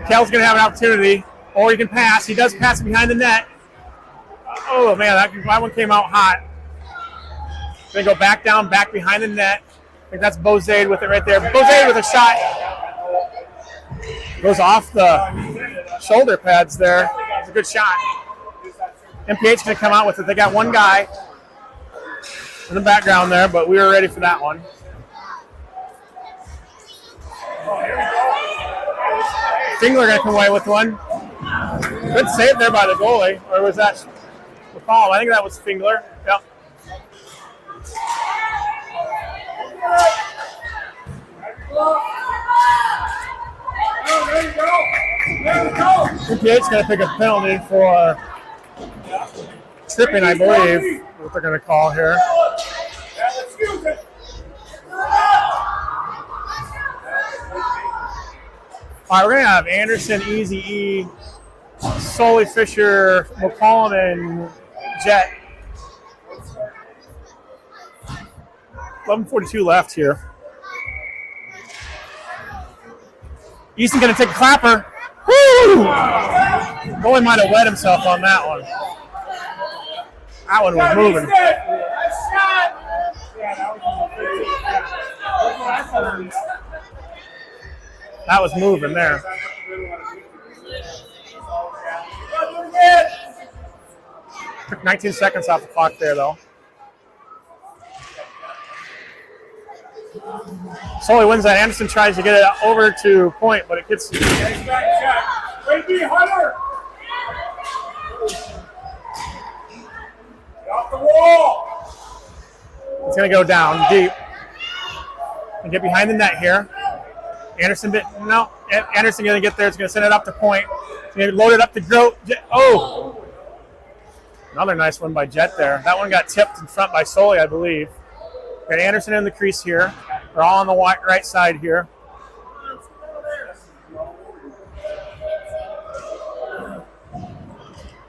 A: Kale's going to have an opportunity, or he can pass. He does pass it behind the net. Oh, man, that one came out hot. Going to go back down, back behind the net. I think that's Bozade with it right there. Bozade with a shot. Goes off the shoulder pads there. It's a good shot. MPH going to come out with it. They got one guy in the background there, but we were ready for that one. Fingler going to come away with one. Good save there by the goalie. Or was that McCall? I think that was Fingler. Yep. MPH's going to pick a penalty for tripping, I believe, what they're going to call here. All right, we're going to have Anderson, Easy E, Sully, Fisher, McCollum, and Jet. 11:42 left here. Easton's going to take a clapper. Woo! Boy might have wet himself on that one. That one was moving. That was moving there. Took 19 seconds off the clock there, though. Sully wins that. Anderson tries to get it over to point, but it gets.
B: Hunter! Off the wall!
A: It's going to go down deep and get behind the net here. Anderson Anderson going to get there. It's going to send it up to point. It's going to load it up to Grote. Oh! Another nice one by Jet there. That one got tipped in front by Sully, I believe. Got Anderson in the crease here. They're all on the right side here.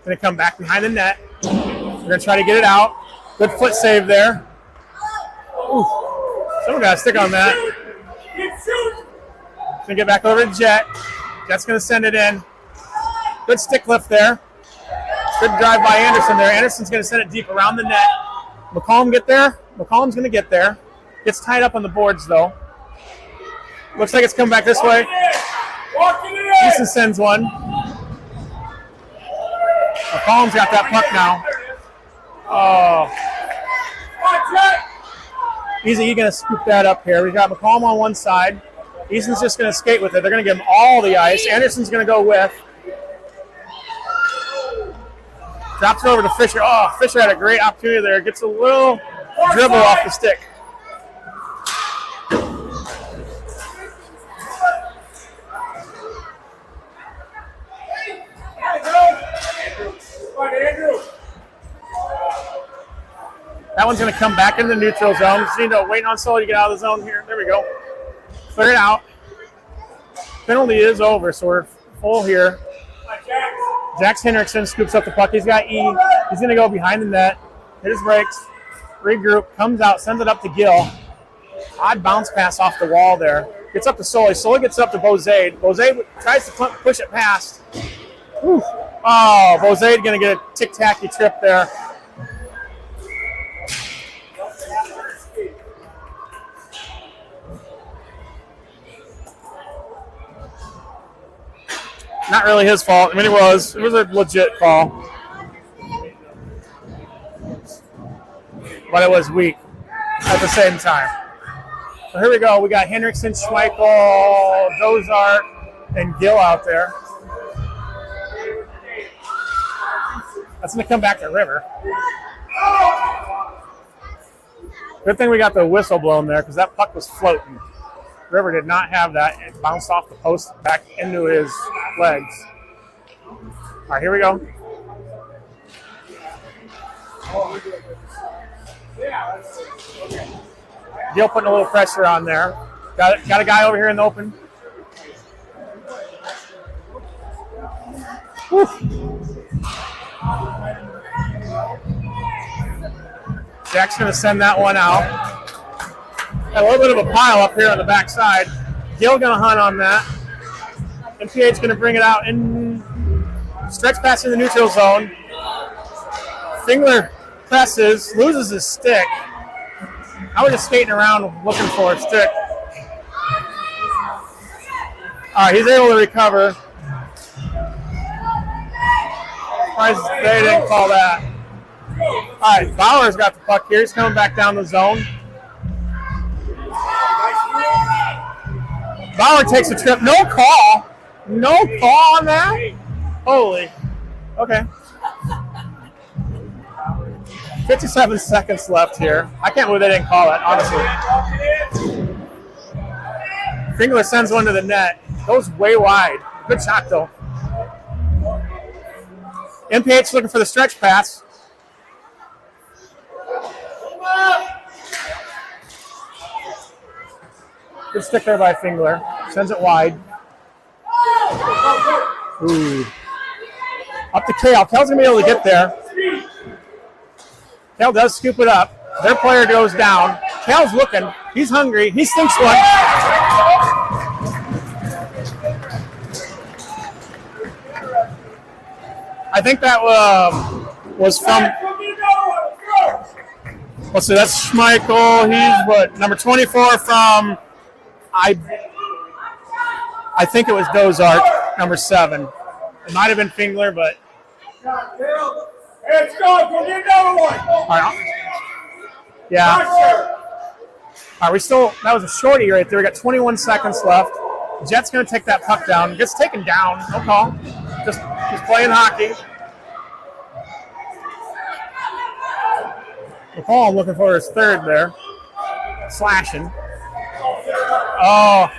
A: Going to come back behind the net. We're going to try to get it out. Good foot save there. Ooh. Someone got a stick on that. Going to get back over to Jet. Jet's going to send it in. Good stick lift there. Good drive by Anderson there. Anderson's going to send it deep around the net. McCollum get there. McCollum's going to get there. Gets tied up on the boards, though. Looks like it's coming back this way. Easton sends one. McCollum's got that puck now. Oh. Easy going to scoop that up here. We got McCollum on one side. Easton's just going to skate with it. They're going to give him all the ice. Anderson's going to go with. Drops it over to Fisher. Oh, Fisher had a great opportunity there. Gets a little dribble off the stick. That one's going to come back in the neutral zone. Just need to wait on Sully to get out of the zone here. There we go. Clear it out. Penalty is over, so we're full here. Jax Henriksen scoops up the puck. He's got E. He's going to go behind the net. Hit his brakes. Regroup. Comes out. Sends it up to Gill. Odd bounce pass off the wall there. Gets up to Sully. Sully gets up to Bozade. Bozade tries to push it past. Whew. Oh, Bozade going to get a tic-tacky trip there. Not really his fault. I mean, it was a legit fall. But it was weak at the same time. So here we go. We got Hendrickson, Schmeichel, Dozart, and Gill out there. That's going to come back to River. Good thing we got the whistle blown there because that puck was floating. River did not have that. It bounced off the post back into his legs. All right, here we go. Gill putting a little pressure on there. Got a guy over here in the open. Whew. Jack's going to send that one out. A little bit of a pile up here on the backside. Gill going to hunt on that. MPH going to bring it out in stretch pass in the neutral zone. Fingler presses, loses his stick. I was just skating around looking for a stick. All right, he's able to recover. Surprised they didn't call that. All right, Bauer's got the puck here. He's coming back down the zone. Bauer takes a trip. No call. No call on that? Holy. Okay. 57 seconds left here. I can't believe they didn't call it, honestly. Fingler sends one to the net. Goes way wide. Good shot, though. MPH looking for the stretch pass. Good stick there by Fingler. Sends it wide. Ooh. Up to Kale. Kale's going to be able to get there. Kale does scoop it up. Their player goes down. Kale's looking. He's hungry. He stinks one. I think that was from... Let's see, that's Schmeichel. He's, what, number 24 from... I think it was Dozart, number 7. It might have been Fingler, but...
B: Let's go get another one.
A: All right. Yeah. All right, we still... That was a shorty right there. We got 21 seconds left. Jet's going to take that puck down. Gets taken down. No call. Just playing hockey. McCall looking for his third there. Slashing. Oh.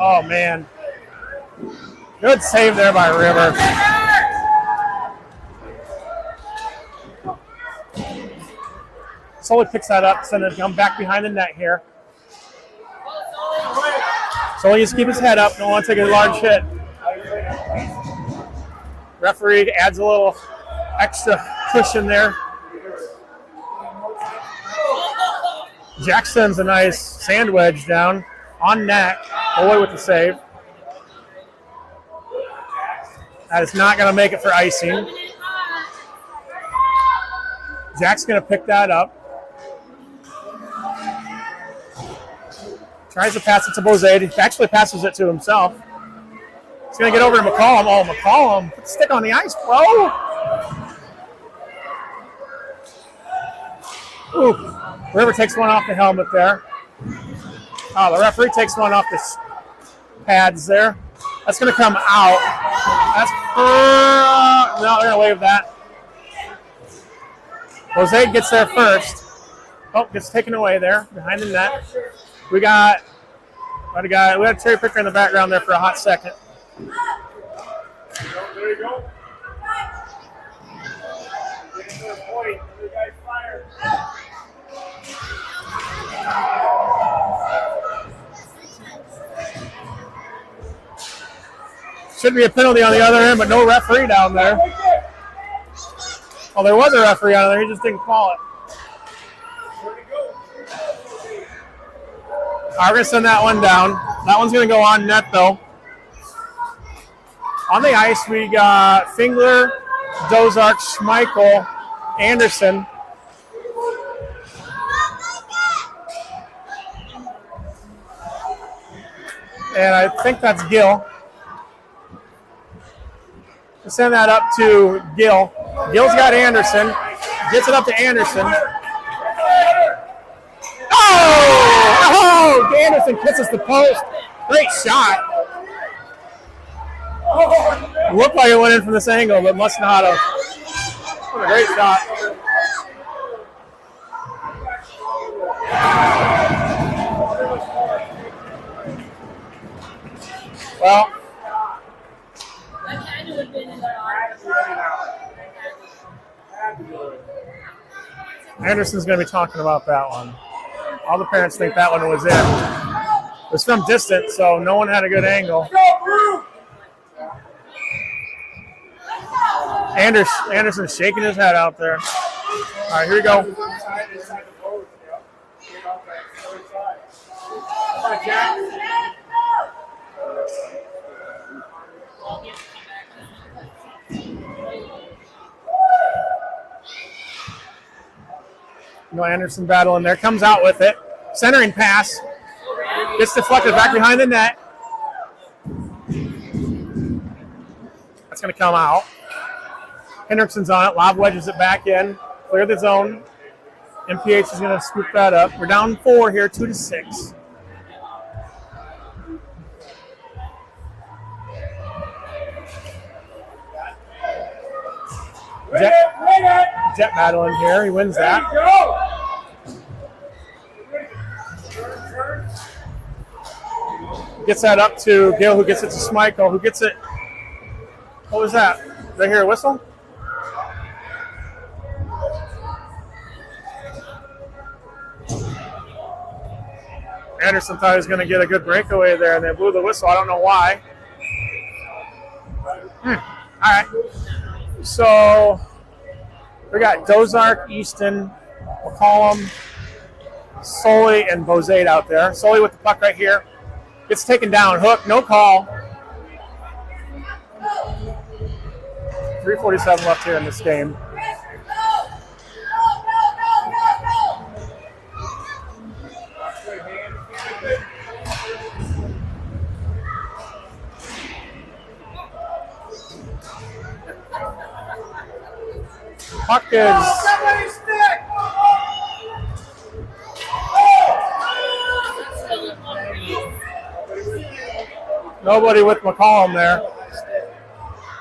A: Oh, man. Good save there by River. Sully picks that up, send it come back behind the net here. Sully just keep his head up, don't want to take a large hit. Referee adds a little extra cushion there. Jack sends a nice sand wedge down on net. Boy with the save. That is not going to make it for icing. Jack's going to pick that up. Tries to pass it to Bozade. He actually passes it to himself. He's going to get over to McCollum. Oh, McCollum. Put the stick on the ice, bro. Ooh. River takes one off the helmet there. Oh, the referee takes one off the pads there. That's going to come out. That's no, they're going to waive that. Jose gets there first. Oh, gets taken away there behind the net. We got a guy. We had Terry Picker in the background there for a hot second.
B: There you go. Getting to the point. The guy's fired.
A: Should be a penalty on the other end, but no referee down there. Well, there was a referee on there. He just didn't call it. We're going to send that one down. That one's going to go on net, though. On the ice, we got Fingler, Dozark, Schmeichel, Anderson. And I think that's Gill. We'll send that up to Gill. Gill's got Anderson. Gets it up to Anderson. Oh! Anderson kisses the post. Great shot. Looked like it went in from this angle, but must not have. What a great shot. Well, Anderson's going to be talking about that one. All the parents think that one was in. It was from distance, so no one had a good angle. Anderson's shaking his head out there. All right, here we go. No Anderson battling there. Comes out with it. Centering pass. Gets deflected back behind the net. That's going to come out. Hendrickson's on it. Lob wedges it back in. Clear the zone. MPH is going to scoop that up. We're down 4 here, 2-6. Jet battling here. He wins that. Gets that up to Gill, who gets it to Schmeichel, who gets it. What was that? Did I hear a whistle? Anderson thought he was going to get a good breakaway there, and they blew the whistle. I don't know why. All right. So we got Dozark, Easton, McCollum, Soley, and Bozade out there. Soley with the puck right here. Gets taken down. Hook, no call. 3:47 left here in this game. Puck is nobody with McCollum there.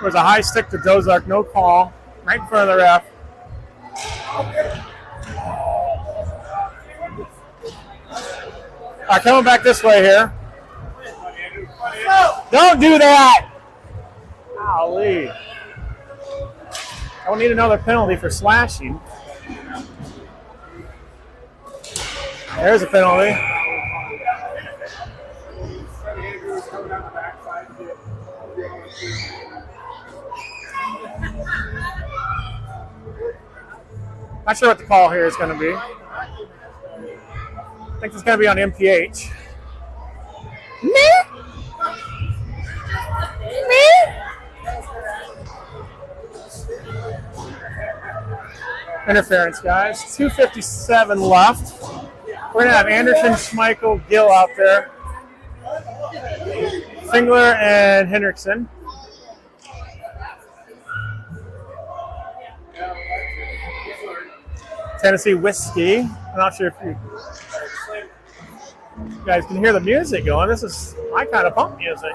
A: There's a high stick to Dozark, no call, right in front of the ref. All right, coming back this way here. Don't do that! Golly. I don't need another penalty for slashing. There's a penalty. Not sure what the call here is going to be. I think it's going to be on MPH. Interference, guys. 2:57 left. We're going to have Anderson, Schmeichel, Gill out there. Fingler and Hendrickson. Tennessee Whiskey. I'm not sure if you guys can hear the music going. This is my kind of pump music.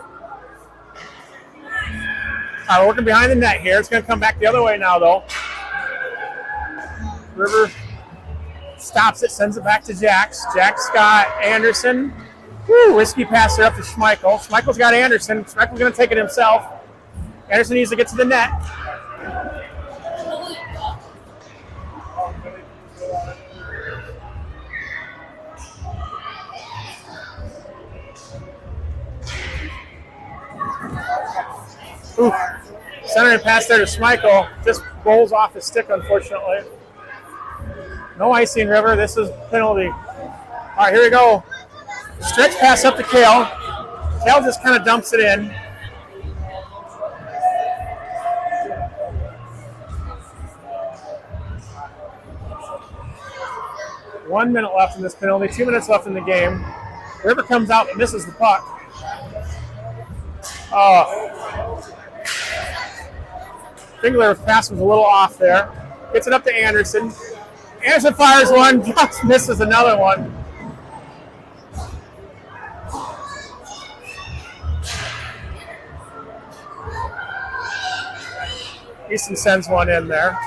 A: All right, we're working behind the net here. It's going to come back the other way now, though. River stops it, sends it back to Jax. Jax got Anderson. Woo, Whiskey passer up to Schmeichel. Schmeichel's got Anderson. Schmeichel's going to take it himself. Anderson needs to get to the net. Ooh, centering pass there to Schmeichel. Just rolls off his stick, unfortunately. No icing, River. This is penalty. All right, here we go. Stretch pass up to Kale. Kale just kind of dumps it in. One minute left in this penalty, 2 minutes left in the game. River comes out and misses the puck. Fingler's pass was a little off there. Gets it up to Anderson. Anderson fires one, just misses another one. Easton sends one in there.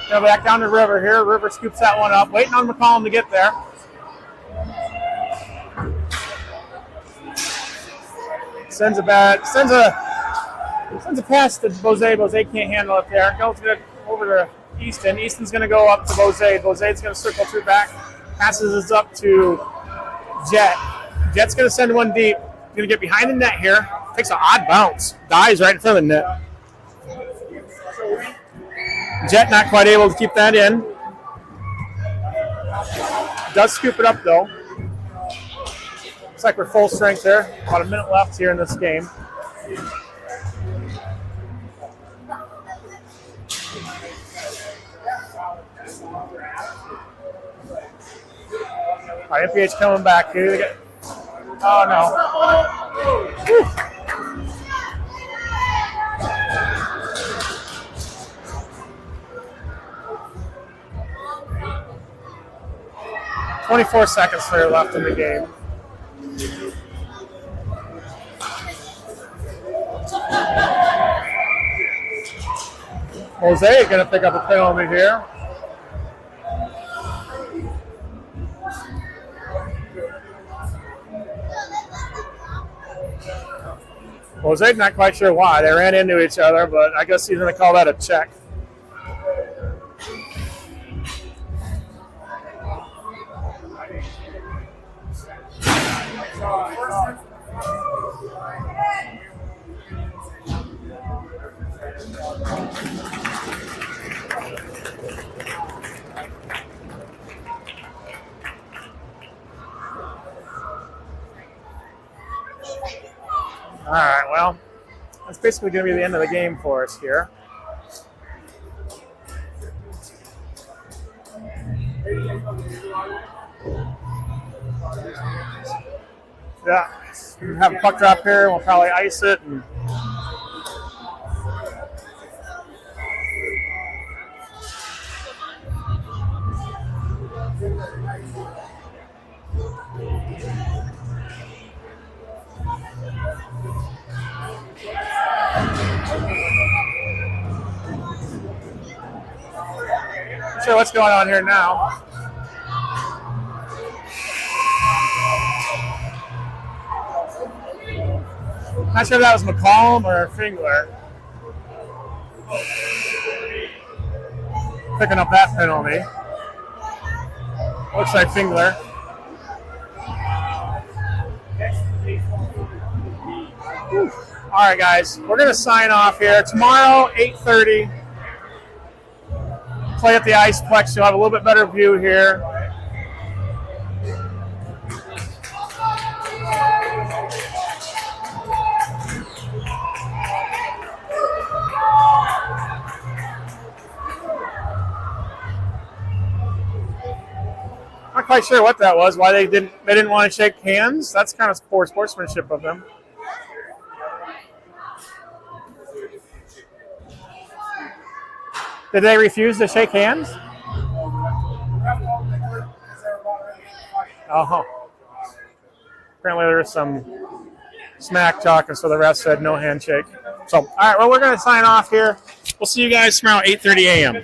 A: Go back down to River here. River scoops that one up, waiting on McCollum to get there. Sends a pass to Bose. Bose can't handle it there. Goes over to Easton. Easton's going to go up to Bose. Bose's going to circle through back. Passes it up to Jet. Jet's going to send one deep. Going to get behind the net here. Takes an odd bounce. Dives right in front of the net. Jet not quite able to keep that in. Does scoop it up though. Looks like we're full strength there. About a minute left here in this game. All right, MPH coming back here. Oh no. Whew. 24 seconds left in the game. Jose going to pick up a penalty here. Jose's not quite sure why. They ran into each other, but I guess he's going to call that a check. All right, well, that's basically going to be the end of the game for us here. Yeah, we'll have a puck drop here. We'll probably ice it. And not sure what's going on here now. Not sure if that was McCollum or Fingler. Picking up that penalty. Looks like Fingler. All right, guys, we're going to sign off here. Tomorrow, 8:30. Play at the Iceplex. You'll have a little bit better view here. Not quite sure what that was. Why they didn't want to shake hands. That's kind of poor sportsmanship of them. Did they refuse to shake hands? Oh. Apparently there was some smack talking, so the ref said no handshake. So, all right, well, we're going to sign off here. We'll see you guys tomorrow, 8:30 a.m.